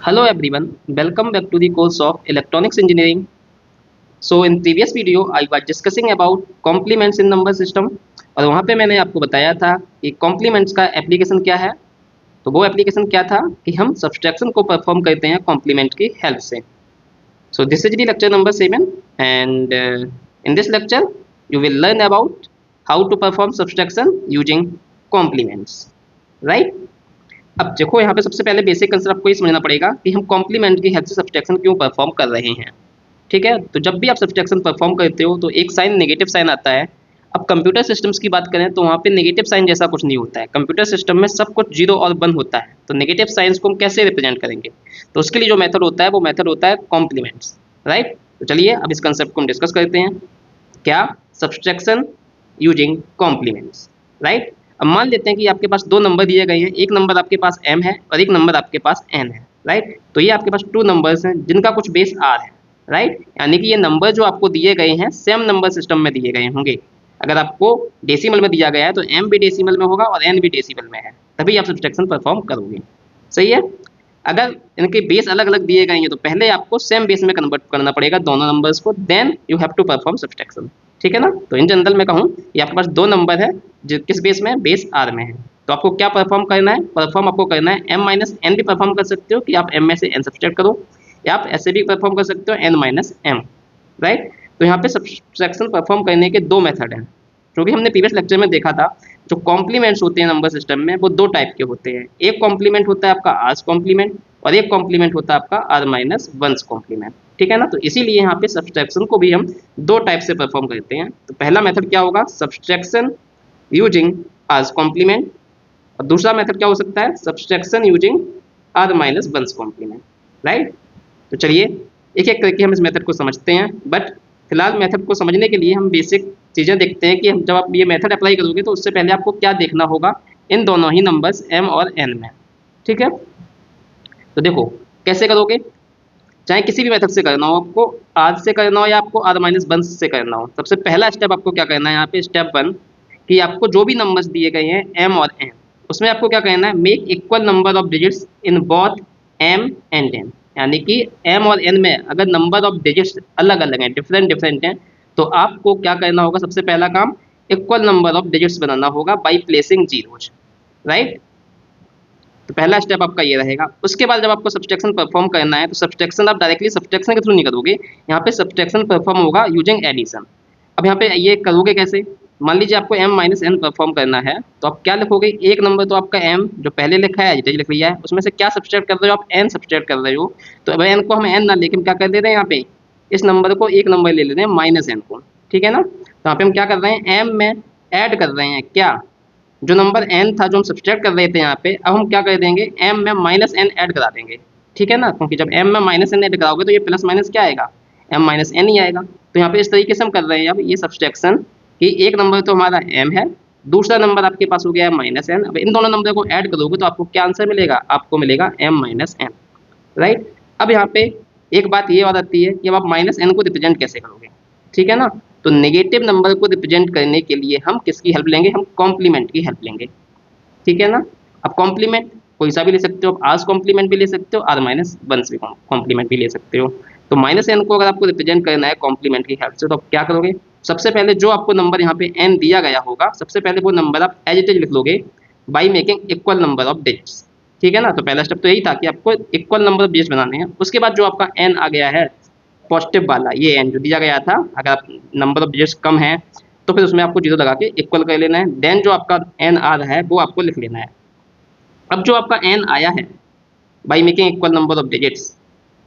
Hello everyone, welcome back to the course of Electronics Engineering. So in previous video I was discussing about complements in number system और वहाँ पे मैंने आपको बताया था कि complements का एप्लीकेशन क्या है। तो वो एप्लीकेशन क्या था कि हम सब्सट्रैक्शन को परफॉर्म करते हैं कॉम्प्लीमेंट की हेल्प से। So this is the lecture number 7 and in this lecture you will learn about how to perform subtraction using complements, right? अब देखो यहाँ पे सबसे पहले बेसिक कंसेप्ट आपको ये समझना पड़ेगा कि हम कॉम्प्लीमेंट की हेल्प से सब्सट्रैक्शन क्यों परफॉर्म कर रहे हैं। ठीक है, तो जब भी आप सब्सट्रैक्शन परफॉर्म करते हो तो एक साइन नेगेटिव साइन आता है। अब कंप्यूटर सिस्टम्स की बात करें तो वहाँ पे नेगेटिव साइन जैसा कुछ नहीं होता है। कंप्यूटर सिस्टम में सब कुछ 0 और 1 होता है, तो नेगेटिव साइंस को हम कैसे रिप्रेजेंट करेंगे, तो उसके लिए जो मेथड होता है वो मेथड होता है कॉम्प्लीमेंट्स, राइट। तो चलिए अब इस कंसेप्ट को हम डिस्कस करते हैं, क्या सब्सट्रैक्शन यूजिंग कॉम्प्लीमेंट्स, राइट। अब मान लेते हैं कि आपके पास दो नंबर दिए गए हैं, एक नंबर आपके पास m है और एक नंबर आपके पास n है, राइट। तो ये आपके पास 2 नंबर्स हैं जिनका कुछ बेस r है, राइट। यानी कि ये नंबर जो आपको दिए गए हैं सेम नंबर सिस्टम में दिए गए होंगे। अगर आपको डेसिमल में दिया गया है तो m भी डेसिमल में होगा और n भी डेसिमल में है, तभी आप सब्सट्रैक्शन परफॉर्म करोगे, सही है। अगर इनके बेस अलग अलग दिए गए हैं तो पहले आपको सेम बेस में कन्वर्ट करना पड़ेगा दोनों नंबर्स को, then you have to perform subtraction, ठीक है ना। तो इन जनरल में कहूँ कि आपके पास 2 नंबर है जो किस बेस में, बेस आर में है। तो आपको क्या परफॉर्म करना है, परफॉर्म आपको करना है m माइनस एन भी परफॉर्म कर सकते हो कि आप m में से n सब्सट्रैक्ट करो, या आप ऐसे भी परफॉर्म कर सकते हो n माइनस m, राइट। तो यहाँ पे सब्सट्रैक्शन परफॉर्म करने के 2 मेथड हैं जो कि हमने प्रीवियस लेक्चर में देखा था। जो कॉम्प्लीमेंट्स होते हैं नंबर सिस्टम में वो 2 टाइप के होते हैं। एक कॉम्प्लीमेंट होता है आपका आर्स कॉम्प्लीमेंट और एक कॉम्प्लीमेंट होता है आपका r माइनस वंस कॉम्प्लीमेंट, ठीक है ना। तो इसीलिए यहाँ पे सब्सट्रैक्शन को भी हम 2 टाइप से परफॉर्म करते हैं। तो पहला मेथड क्या होगा, सब्सट्रैक्शन यूजिंग आर्स कॉम्प्लीमेंट, और दूसरा मेथड क्या हो सकता है, subtraction using r minus one's complement, right. तो चलिए एक एक करके हम इस मेथड को समझते हैं, बट फिलहाल मेथड को समझने के लिए हम बेसिक चीज़ें देखते हैं कि हम जब आप ये मेथड अप्लाई करोगे तो उससे पहले आपको क्या देखना होगा इन दोनों ही नंबर्स m और n में, ठीक है। तो देखो कैसे करोगे, चाहे किसी भी मेथड से करना हो, आपको r से करना हो या आपको r माइनस वंस से करना हो, सबसे पहला स्टेप आपको क्या करना है यहाँ पे, स्टेप 1 कि आपको जो भी नंबर्स दिए गए हैं m और n, उसमें आपको क्या करना है, make equal number of digits in both m and n। यानी कि m और n में अगर नंबर ऑफ डिजिट्स अलग अलग हैं, डिफरेंट डिफरेंट हैं, तो आपको क्या करना होगा, सबसे पहला काम इक्वल नंबर ऑफ डिजिट्स बनाना होगा बाई प्लेसिंग जीरोज, राइट। तो पहला स्टेप आपका ये रहेगा। उसके बाद जब आपको सब्सट्रैक्शन परफॉर्म करना है तो सब्सट्रैक्शन आप डायरेक्टली सब्सट्रैक्शन के थ्रू नहीं करोगे, यहाँ पे सब्सट्रैक्शन परफॉर्म होगा यूजिंग एडिशन। अब यहाँ पे ये करोगे कैसे, मान लीजिए आपको m माइनस एन परफॉर्म करना है, तो आप क्या लिखोगे, एक नंबर तो आपका m जो पहले लिखा है एज लिख लिया है, उसमें से क्या सब्सट्रैक्ट कर रहे हो आप, n सब्सट्रैक्ट कर रहे हो। तो अब n को हम n ना लेकिन क्या कर दे रहे हैं, यहाँ पे इस नंबर को एक नंबर ले लेते हैं माइनस n को, ठीक है ना। तो यहाँ पे हम क्या कर रहे हैं, m में ऐड कर रहे हैं क्या, जो नंबर n था जो हम सब्सट्रैक्ट कर रहे थे यहाँ पे, अब हम क्या कर देंगे, m में माइनस n ऐड करा देंगे, ठीक है ना। क्योंकि जब m में माइनस n ऐड कराओगे तो ये प्लस माइनस क्या आएगा, m माइनस n ही आएगा। तो यहाँ पे इस तरीके से हम कर रहे हैं अब ये सब्सट्रैक्शन कि एक नंबर तो हमारा m है, दूसरा नंबर आपके पास हो गया है माइनस n। अब इन दोनों नंबर को ऐड करोगे तो आपको क्या आंसर मिलेगा, आपको मिलेगा m माइनस n, राइट। अब यहाँ पे एक बात ये और आती है कि अब आप माइनस n को रिप्रेजेंट कैसे करोगे, ठीक है ना। तो नेगेटिव नंबर को रिप्रेजेंट करने के लिए हम किसकी हेल्प लेंगे, हम कॉम्प्लीमेंट की हेल्प लेंगे, ठीक है ना। अब कॉम्प्लीमेंट कोई सा भी ले सकते हो, आप आर्स कॉम्प्लीमेंट भी ले सकते हो, r माइनस वंस भी कॉम्प्लीमेंट भी ले सकते हो। तो माइनस n को अगर आपको रिप्रेजेंट करना है कॉम्प्लीमेंट की हेल्प से, तो आप क्या करोगे, सबसे पहले जो आपको नंबर यहाँ पे n दिया गया होगा, सबसे पहले वो नंबर आप एज इट इज लिख लोगे by making equal number of digits, ठीक है ना। तो पहला स्टेप तो यही था कि आपको इक्वल नंबर ऑफ डिजिट्स बनाने हैं। उसके बाद जो आपका n आ गया है पॉजिटिव वाला, ये n जो दिया गया था, अगर आप नंबर ऑफ डिजिट्स कम है तो फिर उसमें आपको जीरो लगा के इक्वल कर लेना है, देन जो आपका n आ रहा है वो आपको लिख लेना है। अब जो आपका n आया है by making equal number of digits,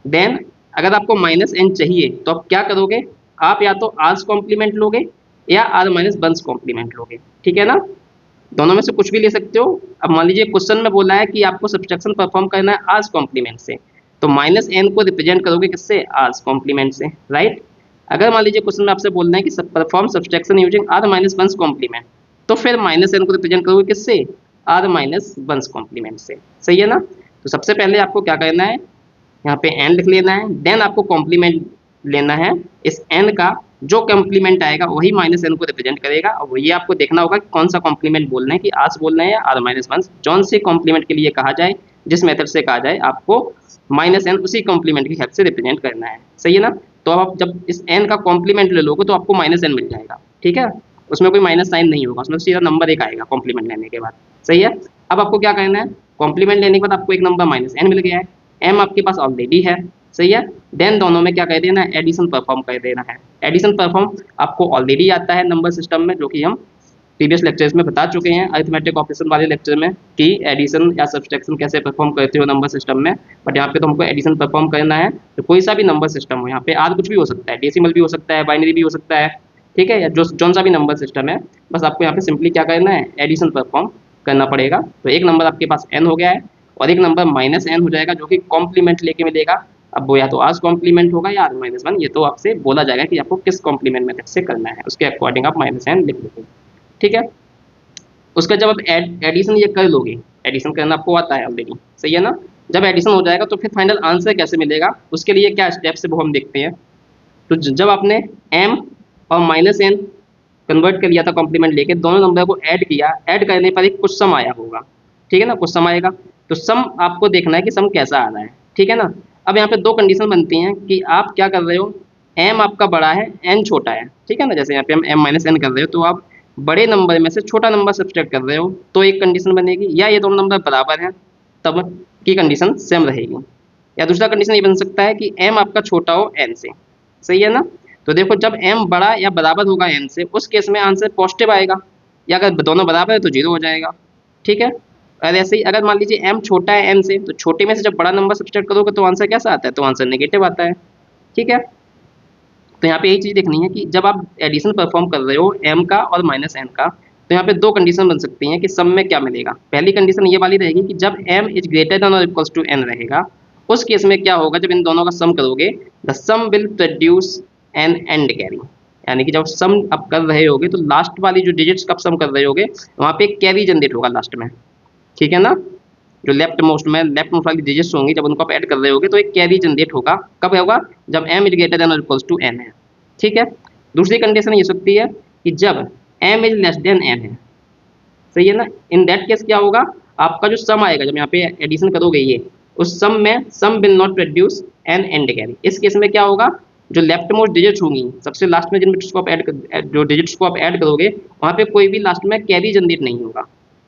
then अगर आपको माइनस n चाहिए तो आप क्या करोगे, आप या तो आर्स कॉम्प्लीमेंट लोगे या r माइनस वंस कॉम्प्लीमेंट लोगे, ठीक है ना। दोनों में से कुछ भी ले सकते हो। अब मान लीजिए क्वेश्चन में बोला है कि आपको सब्सट्रैक्शन परफॉर्म करना है आर्स कॉम्प्लीमेंट से, तो माइनस n को रिप्रेजेंट करोगे किससे, आर्स कॉम्प्लीमेंट से, राइट। अगर मान लीजिए क्वेश्चन में आपसे बोलना है कि perform subtraction using r minus one's complement, तो फिर माइनस n को रिप्रेजेंट करोगे किससे, r माइनस वंस कॉम्प्लीमेंट से, सही है ना। तो सबसे पहले आपको क्या करना है, यहाँ पे n लिख लेना है, देन आपको कॉम्प्लीमेंट लेना है। इस n का जो कॉम्प्लीमेंट आएगा वही माइनस n को रिप्रेजेंट करेगा, और ये आपको देखना होगा कि कौन सा कॉम्प्लीमेंट बोलना है, कि आर्स बोलना है या r माइनस वंस। जौन से कॉम्प्लीमेंट के लिए कहा जाए जिस मेथड से कहा जाए आपको माइनस एन उसी कॉम्प्लीमेंट की हेल्प से रिप्रेजेंट करना है, सही है ना। तो अब आप जब इस एन का कॉम्प्लीमेंट ले लोगे तो आपको माइनस एन मिल जाएगा, ठीक है। उसमें कोई माइनस साइन नहीं होगा, उसमें सीधा नंबर एक आएगा कॉम्प्लीमेंट लेने के बाद, सही है। अब आपको क्या करना है, कॉम्प्लीमेंट लेने के बाद आपको एक नंबर माइनस एन मिल गया है, एम आपके पास ऑलरेडी है, सही है। देन दोनों में क्या कर देना है, एडिशन परफॉर्म कर देना है। एडिशन परफॉर्म आपको ऑलरेडी आता है नंबर सिस्टम में, जो कि हम प्रीवियस लेक्चर्स में बता चुके हैं अरिथमेटिक ऑपरेशन वाले लेक्चर में कि एडिशन या सब्सट्रैक्शन कैसे परफॉर्म करते हो नंबर सिस्टम में। बट यहाँ पे तो हमको एडिशन परफॉर्म करना है, तो कोई सा भी नंबर सिस्टम हो, यहाँ पे आर कुछ भी हो सकता है, डेसिमल भी हो सकता है, बाइनरी भी हो सकता है, ठीक है, या जो जौन सा भी नंबर सिस्टम है, बस आपको यहाँ पे सिंपली क्या करना है, एडिशन परफॉर्म करना पड़ेगा। तो एक नंबर आपके पास एन हो गया है और एक नंबर माइनस एन हो जाएगा, जो कि कॉम्प्लीमेंट लेके मिलेगा। अब वो या तो आर कॉम्प्लीमेंट होगा या आर माइनस वन, ये तो आपसे बोला जाएगा कि आपको किस कॉम्प्लीमेंट मेथड से करना है, उसके अकॉर्डिंग आप माइनस एन लिख लीजिए, ठीक है। उसका जब आप एडिशन ये कर लोगे, एडिशन करना आपको आता है ऑलरेडी, सही है ना। जब एडिशन हो जाएगा तो फिर फाइनल आंसर कैसे मिलेगा, उसके लिए क्या स्टेप्स है वो हम देखते हैं। तो जब आपने एम और माइनस एन कन्वर्ट कर लिया था कॉम्प्लीमेंट लेके, दोनों नंबर को ऐड किया, ऐड करने पर एक कुछ सम आया होगा, ठीक है ना, कुछ सम आएगा। तो सम आपको देखना है कि सम कैसा आ रहा है, ठीक है ना। अब यहाँ पे दो कंडीशन बनती हैं कि आप क्या कर रहे हो, एम आपका बड़ा है, एन छोटा है, ठीक है ना। जैसे यहाँ पे हम एम माइनस एन कर रहे हो, तो आप बड़े नंबर में से छोटा नंबर सब्सट्रैक्ट कर रहे हो, तो एक कंडीशन बनेगी, या ये दोनों नंबर बराबर हैं तब की कंडीशन सेम रहेगी। या दूसरा कंडीशन ये बन सकता है कि एम आपका छोटा हो एन से, सही है ना। तो देखो जब एम बड़ा या बराबर होगा एन से, उस केस में आंसर पॉजिटिव आएगा, या अगर दोनों बराबर है तो जीरो हो जाएगा, ठीक है। और ऐसे ही अगर मान लीजिए एम छोटा है एन से, तो छोटे में से जब बड़ा नंबर सब्सट्रैक्ट करोगे तो आंसर कैसा आता है, तो आंसर नेगेटिव आता है, ठीक है। तो यहाँ पे यही चीज़ देखनी है कि जब आप एडिशन परफॉर्म कर रहे हो एम का और माइनस एन का, तो यहाँ पे दो कंडीशन बन सकती हैं कि सम में क्या मिलेगा। पहली कंडीशन ये वाली रहेगी कि जब एम इज ग्रेटर देन और इक्वल्स टू एन रहेगा, उस केस में क्या होगा, जब इन दोनों का सम करोगे, the sum will produce an end carry. यानी कि जब सम आप कर रहे होगे तो लास्ट वाली जो डिजिट्स का सम कर रहे होगे, वहाँ पे कैरी जनरेट होगा लास्ट में, ठीक है ना। जो लेफ्ट मोस्ट वाली डिजिट्स होंगी, जब उनको आप ऐड कर रहे होगे तो एक कैरी जनरेट होगा। कब होगा, जब एम इज ग्रेटर देन और इक्वल्स टू एन है, ठीक है। दूसरी कंडीशन ये सकती है कि जब M is less than N है, सही है ना। इन दैट केस क्या होगा, आपका जो सम आएगा जब यहाँ पे एडिशन करोगे ये, उस सम में sum will not produce an end carry. इस केस में क्या होगा, जो लेफ्ट मोस्ट डिजिट्स होंगी, सबसे लास्ट में जिन डिजिट्स को आप जो डिजिट्स को आप ऐड करोगे, वहाँ पे कोई भी लास्ट में कैरी जनरेट नहीं होगा,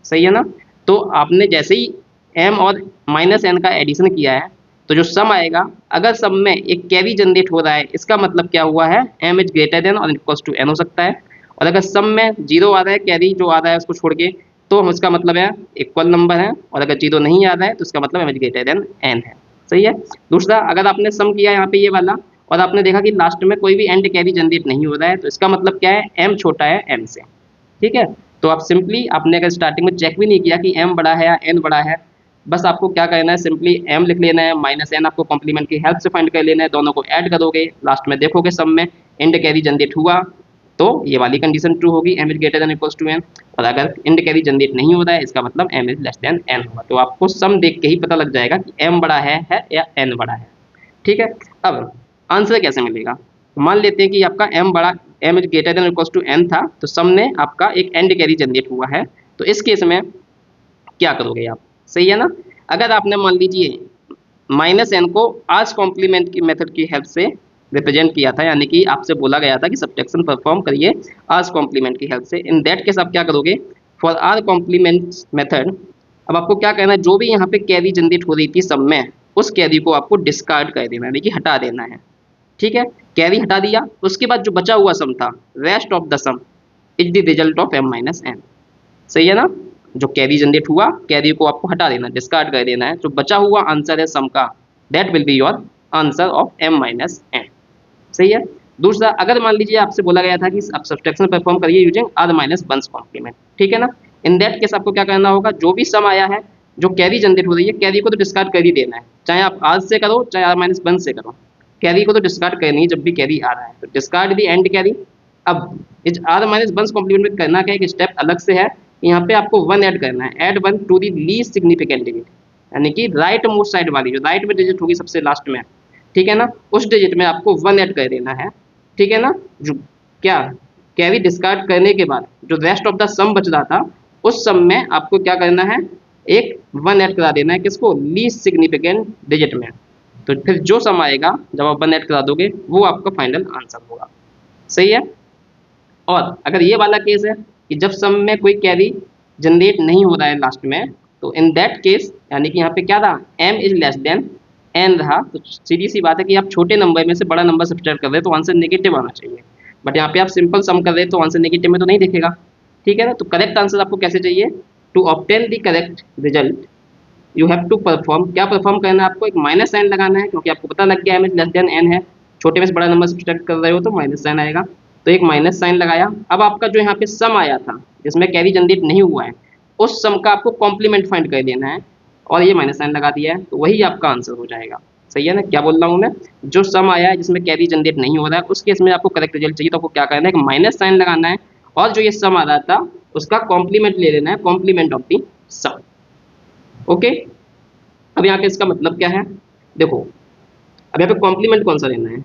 सही है ना। तो आपने जैसे ही एम और माइनस एन का एडिशन किया है, तो जो सम आएगा, अगर सम में एक कैरी जनरेट हो रहा है, इसका मतलब क्या हुआ है, एम इज ग्रेटर देन और इक्वल्स टू एन हो सकता है। और अगर सम में जीरो आ रहा है, कैरी जो आ रहा है उसको छोड़ के, तो इसका मतलब है इक्वल नंबर है। और अगर जीरो नहीं आ रहा है तो इसका मतलब M is greater than N है, सही है। दूसरा, अगर आपने सम किया यहाँ पे ये वाला, और आपने देखा कि लास्ट में कोई भी एंड कैरी जनरेट नहीं हो रहा है, तो इसका मतलब क्या है, एम छोटा है एन से, ठीक है। तो आप सिंपली, आपने अगर स्टार्टिंग में चेक भी नहीं किया कि एम बड़ा है या एन बड़ा है, बस आपको क्या करना है, सिंपली एम लिख लेना है, माइनस एन आपको कॉम्प्लीमेंट की हेल्प से फाइंड कर लेना है, दोनों को ऐड करोगे, लास्ट में देखोगे सब में एंड कैरी जनरेट हुआ, तो ये वाली कंडीशन ट्रू होगी, M is greater than equals to N. और अगर एंड कैरी जनरेट नहीं हो रहा है, इसका मतलब M is less than N होगा। तो आपको सम देख के ही पता लग जाएगा कि एम बड़ा है या एन बड़ा है, ठीक है। अब आंसर कैसे मिलेगा, मान लेते हैं कि आपका M is greater than equals to N था, तो सम ने आपका एक एंड कैरी जनरेट हुआ है, तो इस केस में क्या करोगे आप, सही है ना। अगर आपने मान लीजिए माइनस एन को आज कॉम्प्लीमेंट की मेथड की हेल्प से रिप्रेजेंट किया था, यानी कि आपसे बोला गया था कि सब्ट्रैक्शन परफॉर्म करिए आज कॉम्प्लीमेंट की हेल्प से, इन दैट केस आप क्या करोगे, फॉर आर कॉम्प्लीमेंट मेथड, अब आपको क्या करना है, जो भी यहाँ पे कैरी जनरेट हो रही थी सब में, उस कैरी को आपको डिस्कार्ड कर देना है, यानी कि हटा देना है, ठीक है। कैरी हटा दिया, उसके बाद जो बचा हुआ सम था, rest of the sum is the result of M minus N, सही है ना। जो कैरी जनरेट हुआ, कैरी को आपको हटा देना, डिस्कार्ड कर देना है, जो बचा हुआ आंसर है सम का, that will be your answer of M minus N, सही है। दूसरा, अगर मान लीजिए आपसे बोला गया था कि आप सब्ट्रैक्शन परफॉर्म करिए using R minus one's complement, ठीक है ना। इन दैट केस आपको क्या करना होगा, जो भी सम आया है, जो कैरी जनरेट हो रही है, कैरी को तो डिस्कार्ड कर ही देना है, चाहे आप आर से करो चाहे आर माइनस वन से करो, कैरी को तो डिस्कार्ड करनी है जब भी कैरी आ रहा है, तो डिस्कार्ड दी एंड कैरी। अब इस आर माइनस वंस कॉम्प्लीमेंट में करना क्या है, एक स्टेप अलग से है, यहाँ पे आपको वन ऐड करना है, add one to the least significant digit, यानी कि राइट मोस्ट साइड वाली, जो राइट में डिजिट होगी सबसे लास्ट में, ठीक है ना, उस डिजिट में आपको वन ऐड कर देना है, ठीक है ना। जो क्या कैरी डिस्कार्ड करने के बाद जो रेस्ट ऑफ द सम बच रहा था, उस सम में आपको क्या करना है, एक 1 ऐड करा देना है किसको, लीस्ट सिग्निफिकेंट डिजिट में। तो फिर जो सम आएगा जब आप 1 ऐड करा दोगे वो आपका फाइनल आंसर होगा। सही है। और अगर ये वाला केस है कि जब सम में कोई कैरी जनरेट नहीं हो रहा है लास्ट में, तो इन दैट केस यानी कि यहाँ पे क्या रहा, m is less then n रहा, तो सीधी सी बात है कि आप छोटे नंबर में से बड़ा नंबर सब्ट्रैक्ट कर रहे हैं तो आंसर नेगेटिव आना चाहिए। बट यहाँ पे आप सिंपल सम कर रहे हैं तो आंसर नेगेटिव में तो नहीं दिखेगा। ठीक है ना। तो करेक्ट आंसर आपको कैसे चाहिए, to obtain the correct result you have to perform, क्या परफॉर्म करना है आपको, एक माइनस साइन लगाना है, क्योंकि आपको पता लग गया m is less then n है, छोटे में से बड़ा नंबर सब्ट्रैक्ट कर रहे हो तो माइनस साइन आएगा। तो एक माइनस साइन लगाया। अब आपका जो यहाँ पे सम आया था जिसमें कैरी जनरेट नहीं हुआ है, उस सम का आपको कॉम्प्लीमेंट फाइंड कर लेना है, और ये माइनस साइन लगा दिया है तो वही आपका आंसर हो जाएगा। सही है ना। क्या बोल रहा हूँ मैं, जो सम आया है जिसमें कैरी जनरेट नहीं हो रहा है उस केस में आपको करेक्ट रिजल्ट चाहिए तो आपको क्या करना है, एक माइनस साइन लगाना है, और जो ये सम आ रहा था उसका कॉम्प्लीमेंट ले लेना है, complement of the sum. Okay. अब यहाँ पे इसका मतलब क्या है, देखो अब यहाँ पे कॉम्प्लीमेंट कौन सा लेना है,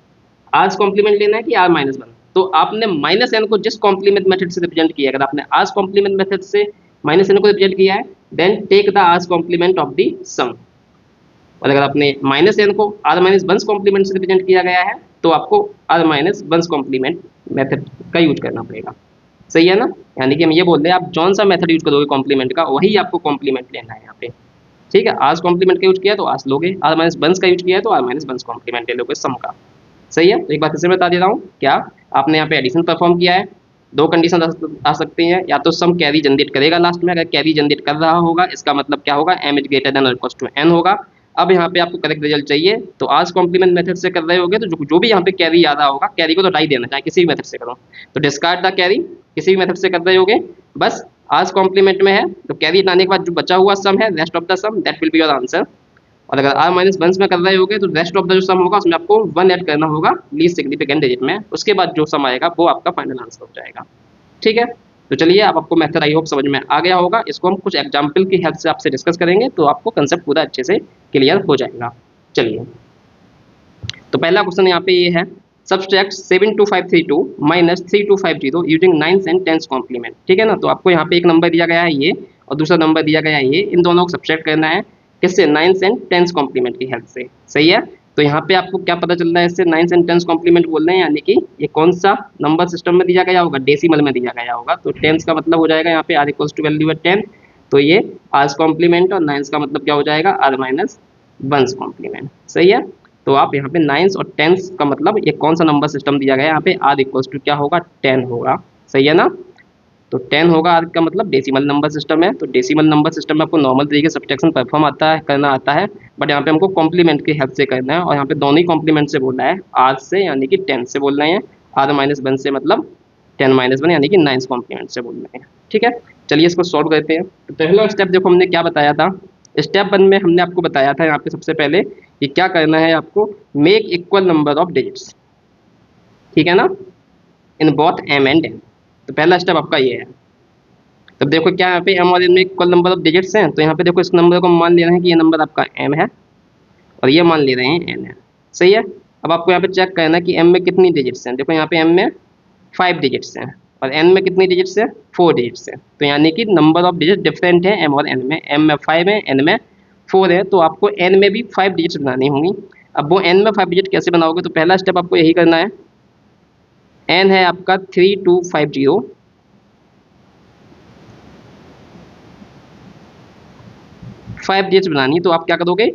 आज कॉम्प्लीमेंट लेना है कि आर माइनस वन। तो आपने माइनस एन को जिस कॉम्प्लीमेंट मेथड से रिप्रेजेंट किया है, अगर आपने आज कॉम्प्लीमेंट मेथड से माइनस एन को रिप्रेजेंट किया है, then take the R's complement of the sum. और अगर आपने माइनस एन को आर माइनस वन कॉम्प्लीमेंट से रिप्रेजेंट किया गया है तो आपको R minus one complement method का यूज करना पड़ेगा। सही है ना। यानी कि हम ये बोल रहे हैं आप जौन सा मेथड यूज करोगे कॉम्प्लीमेंट का वही आपको कॉम्प्लीमेंट लेना है यहाँ पे। ठीक है। आज कॉम्प्लीमेंट का यूज किया तो आज लोगे, आर माइनस बंस का यूज किया है तो आर माइनस बंस कॉम्प्लीमेंट ले लोगे सम का। सही है। तो एक बार फिर से बता दे रहा हूँ, क्या आपने यहाँ पे एडिशन परफॉर्म किया है, दो कंडीशन आ सकती हैं, या तो सम कैरी जनरेट करेगा लास्ट में, अगर कैरी जनरेट कर रहा होगा इसका मतलब क्या होगा, m इज ग्रेटर देन और इक्वल्स टू n होगा। अब यहाँ पे आपको करेक्ट रिजल्ट चाहिए तो आज कॉम्प्लीमेंट मेथड से कर रहे होगे तो जो भी यहाँ पे कैरी आ रहा होगा, कैरी को तो हटा देना चाहे किसी भी मेथड से करो, तो डिस्कार्ड द कैरी, किसी भी मेथड से कर रहे होगे, बस आज कॉम्प्लीमेंट में है तो कैरी हटाने के बाद जो बचा हुआ सम है, rest of the sum that will be your answer. और अगर आर माइनस वन में कर रहे होगे तो रेस्ट ऑफ द जो सम होगा उसमें आपको वन ऐड करना होगा लीस्ट सिग्निफिकेंट डिजिट में, उसके बाद जो सम आएगा वो आपका फाइनल आंसर हो जाएगा। ठीक है। तो चलिए अब आपको मेथड आई होप समझ में आ गया होगा, इसको हम कुछ एग्जाम्पल की हेल्प से आपसे डिस्कस करेंगे तो आपको कंसेप्ट पूरा अच्छे से क्लियर हो जाएगा। चलिए तो पहला क्वेश्चन यहाँ पे ये है, subtract 72532 minus 3250 using 9 and 10 complement. ठीक है ना। तो आपको यहाँ पे एक नंबर दिया गया है ये और दूसरा नंबर दिया गया है ये, इन दोनों को सब्सट्रैक्ट करना है किससे, 9 एंड 10 कॉम्प्लीमेंट की हेल्प से। सही है। तो यहाँ पे आपको क्या पता चल रहा है, इससे 9 एंड 10 कॉम्प्लीमेंट बोल रहे हैं, यानी कि ये कौन सा नंबर सिस्टम में दिया गया होगा, डेसिमल में दिया गया होगा, तो 10 का मतलब हो जाएगा यहाँ पे आर इक्वल्स टू वैल्यू है 10, तो ये आर्स कॉम्प्लीमेंट, और 9 का मतलब क्या हो जाएगा, आर माइनस वंस कॉम्प्लीमेंट। सही है। तो आप यहाँ पे 9 और 10 का मतलब ये कौन सा नंबर सिस्टम दिया गया है, यहाँ पे आर इक्वल्स टू क्या होगा, 10 होगा। सही है ना। तो 10 होगा, आर का मतलब डेसिमल नंबर सिस्टम है, तो डेसिमल नंबर सिस्टम में आपको नॉर्मल तरीके से सब्ट्रैक्शन परफॉर्म आता है, करना आता है, बट यहाँ पे हमको कॉम्प्लीमेंट की हेल्प से करना है, और यहाँ पे दोनों ही कॉम्प्लीमेंट से बोलना है, आर से यानी कि 10 से बोल रहे हैं, आर माइनस वन से मतलब 10 माइनस वन यानी कि 9 कॉम्प्लीमेंट से बोल रहे हैं। ठीक है। चलिए इसको सॉल्व करते हैं। तो पहला स्टेप देखो हमने क्या बताया था, स्टेप वन में हमने आपको बताया था यहाँ पे सबसे पहले कि क्या करना है आपको, make equal number of digits. ठीक है ना, in both m and n। तो पहला स्टेप आपका ये है। तब देखो क्या यहाँ पे m और n में इक्वल नंबर ऑफ डिजिट्स हैं, तो यहाँ पे देखो इस नंबर को मान ले रहे हैं कि ये नंबर आपका m है और ये मान ले रहे हैं n है। सही है। अब आपको यहाँ पे चेक करना है कि m में कितनी डिजिट्स हैं, देखो यहाँ पे m में 5 डिजिट्स हैं और n में कितनी डिजिट्स है, 4 डिजिट्स है, तो यानी कि नंबर ऑफ डिजिट डिफरेंट है m और n में, m में 5 है, n में 4 है, तो आपको n में भी 5 डिजिट्स बनानी होंगी। अब वो n में 5 डिजिट कैसे बनाओगे, तो पहला स्टेप आपको यही करना है, n है आपका 3250, 5 डिजिट्स बनानी, तो आप क्या करोगे,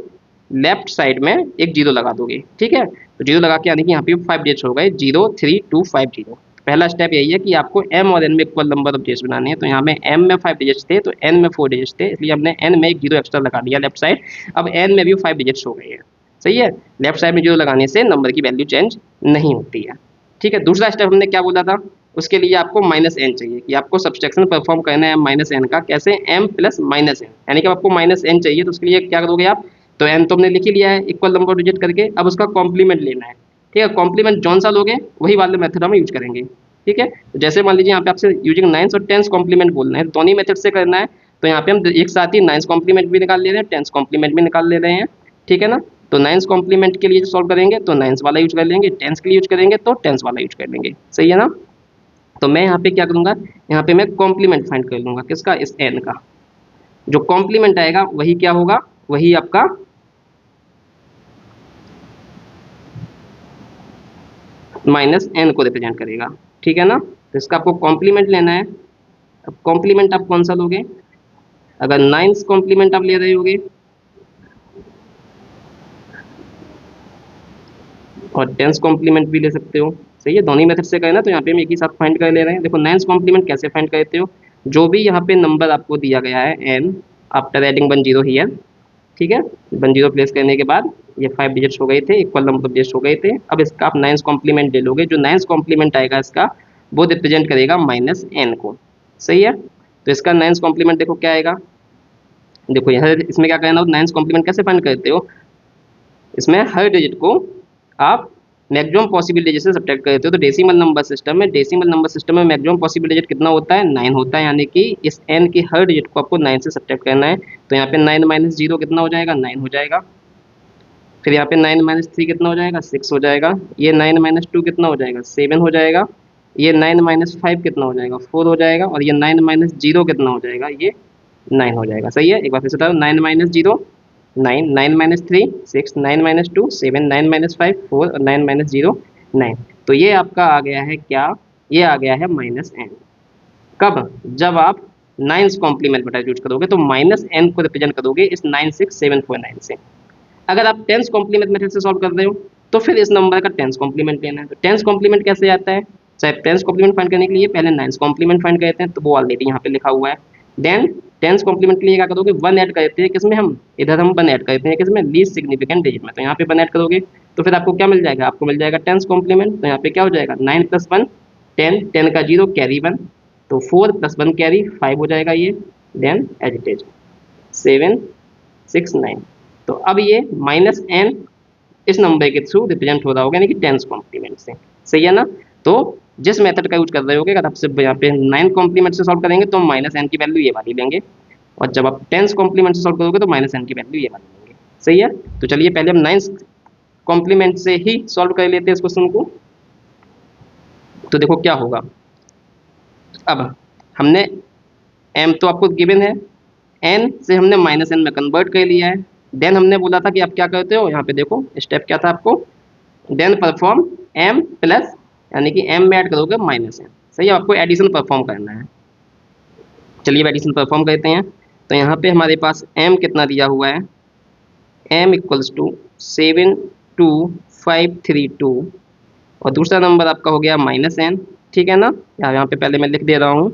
लेफ्ट साइड में एक जीरो लगा दोगे। ठीक है। तो जीरो लगा के यानी कि यहाँ पे 5 डिजिट्स हो गए, 03250। पहला स्टेप यही है कि आपको m और n में इक्वल नंबर ऑफ डिजिट्स बनाने हैं, तो यहाँ में m में 5 डिजिट्स थे तो n में 4 डिजिट्स थे, इसलिए हमने n में एक जीरो एक्स्ट्रा लगा दिया लेफ्ट साइड। अब n में भी 5 डिजिट्स हो गए हैं। सही है। लेफ्ट साइड में जीरो लगाने से नंबर की वैल्यू चेंज नहीं होती है। ठीक है। दूसरा स्टेप हमने क्या बोला था, उसके लिए आपको माइनस एन चाहिए, कि आपको सब्सट्रैक्शन परफॉर्म करना है माइनस एन का, कैसे, m प्लस माइनस एन, यानी कि आपको माइनस एन चाहिए, तो उसके लिए क्या करोगे आप, तो n तो हमने लिख ही लिया है इक्वल नंबर डिजिट करके, अब उसका कॉम्प्लीमेंट लेना है। ठीक है। कॉम्प्लीमेंट जौन सा लोगे वही वाले मेथड हम यूज करेंगे। ठीक है। तो जैसे मान लीजिए यहाँ पे आपसे यूजिंग 9 और 10 कॉम्प्लीमेंट बोलना है, दोनों मेथड से करना है, तो यहाँ पे हम एक साथ ही 9 कॉम्प्लीमेंट भी निकाल ले रहे हैं, 10 कॉम्प्लीमेंट भी निकाल ले रहे हैं। ठीक है ना। तो 9 कॉम्प्लीमेंट के लिए सॉल्व करेंगे तो 9 वाला यूज कर लेंगे, 10 के लिए यूज करेंगे तो 10 वाला यूज कर लेंगे। सही है ना। तो मैं यहाँ पे क्या करूँगा, यहाँ पे मैं कॉम्प्लीमेंट फाइंड कर लूँगा किसका, इस n का। जो कॉम्प्लीमेंट आएगा वही क्या होगा, वही आपका माइनस एन को रिप्रेजेंट करेगा। ठीक है ना, तो इसका आपको कॉम्प्लीमेंट लेना है। अब कॉम्प्लीमेंट आप कौन सा लोगे, अगर नाइन्स कॉम्प्लीमेंट आप ले रहे होगे और टेंस कॉम्प्लीमेंट भी ले सकते हो। सही है, दोनों मेथड से करें ना, तो यहाँ पे हम एक ही साथ फाइंड कर ले रहे हैं। देखो नाइन्स कॉम्प्लीमेंट कैसे फाइंड करते हो, जो भी यहाँ पे नंबर आपको दिया गया है एन आफ्टर एडिंग 1 0 हियर, ठीक है, 1 0 प्लेस करने के बाद ये 5 डिजिट्स हो गए थे, इक्वल नंबर ऑफ डिजिट्स हो गए थे। अब इसका आप नाइन्स कॉम्प्लीमेंट ले लोगे, जो नाइन्स कॉम्प्लीमेंट आएगा इसका वो रिप्रेजेंट करेगा माइनस एन को। सही है, तो इसका नाइन्स कॉम्प्लीमेंट देखो क्या आएगा। देखो यहाँ इसमें क्या करना हो, नाइन्स कॉम्प्लीमेंट कैसे फाइंड करते हो, इसमें हर डिजिट को आप मैक्सिमम पॉसिबल डिजिट से सब्ट्रैक्ट करते हो। तो डेसिमल नंबर सिस्टम में मैक्सिमम पॉसिबल डिजिट कितना होता है, 9 होता है, यानी कि इस n की हर डिजिट को आपको 9 से सब्ट्रैक्ट करना है। तो यहाँ पे 9 माइनस 0 कितना हो जाएगा, 9 हो जाएगा। फिर यहाँ पे 9 माइनस 3 कितना हो जाएगा, 6 हो जाएगा। ये 9 माइनस 2 कितना हो जाएगा, 7 हो जाएगा। ये 9 माइनस 5 कितना हो जाएगा, 4 हो जाएगा। और ये 9 माइनस 0 कितना हो जाएगा, ये 9 हो जाएगा। सही है, एक बार फिर से बताओ, 9 माइनस 0 9, 9 माइनस 3 6, 9 माइनस 2 7, 9 माइनस 5 4 और 9 माइनस 0 9। तो ये आपका आ गया है क्या, ये आ गया है माइनस एन। कब, जब आप नाइन्स कॉम्प्लीमेंट मेथड यूज करोगे तो माइनस एन को रिप्रेजेंट करोगे इस 96749 से। अगर आप टेंस कॉम्प्लीमेंट मेथड से सॉल्व कर रहे हो तो फिर इस नंबर का टेंस कॉम्प्लीमेंट लेना है। तो टेंस कॉम्प्लीमेंट कैसे आता है, चाहे टेंस कॉम्प्लीमेंट फाइंड करने के लिए पहले नाइन्स कॉम्प्लीमेंट फाइंड करते हैं, तो वो ऑलरेडी यहाँ पे लिखा हुआ है। देन टेंस कॉम्प्लीमेंट के लिए क्या करोगे, 1 ऐड करते हैं किसमें, हम इधर हम 1 ऐड करते हैं किसमें, लीस्ट सिग्निफिकेंट डिजिट में। तो यहाँ पे 1 ऐड करोगे तो फिर आपको क्या मिल जाएगा, आपको मिल जाएगा टेंस कॉम्प्लीमेंट। तो यहाँ पे क्या हो जाएगा, 9 + 1 10, 10 का 0 कैरी 1, तो 4 + 1 कैरी 5 हो जाएगा ये। Then as it is 7 6 9। तो अब ये माइनस एन इस नंबर के थ्रू रिप्रेजेंट हो रहा होगा, यानी कि टेंस कॉम्प्लीमेंट से। सही है ना, तो जिस मेथड का यूज कर रहे होगे, अगर आप सिर्फ यहाँ पे 9 कॉम्प्लीमेंट से सॉल्व करेंगे तो माइनस एन की वैल्यू ये वाली लेंगे, और जब आप टेंस कॉम्प्लीमेंट से सॉल्व करोगे तो माइनस एन की वैल्यू ये वाली लेंगे। सही है, तो चलिए पहले हम 9 कॉम्प्लीमेंट से ही सॉल्व कर लेते हैं इस क्वेश्चन को। तो देखो क्या होगा, अब हमने एम तो आपको गिवन है, एन से हमने माइनस एन में कन्वर्ट कर लिया है। देन हमने बोला था कि आप क्या करते हो, यहाँ पे देखो स्टेप क्या था आपको, देन परफॉर्म एम प्लस, यानी कि एम में ऐड करोगे माइनस एन। सही है, आपको एडिशन परफॉर्म करना है। चलिए एडिशन परफॉर्म करते हैं। तो यहाँ पे हमारे पास एम कितना दिया हुआ है, एम इक्वल्स टू 72532, और दूसरा नंबर आपका हो गया माइनस एन। ठीक है ना, यहाँ पे पहले मैं लिख दे रहा हूँ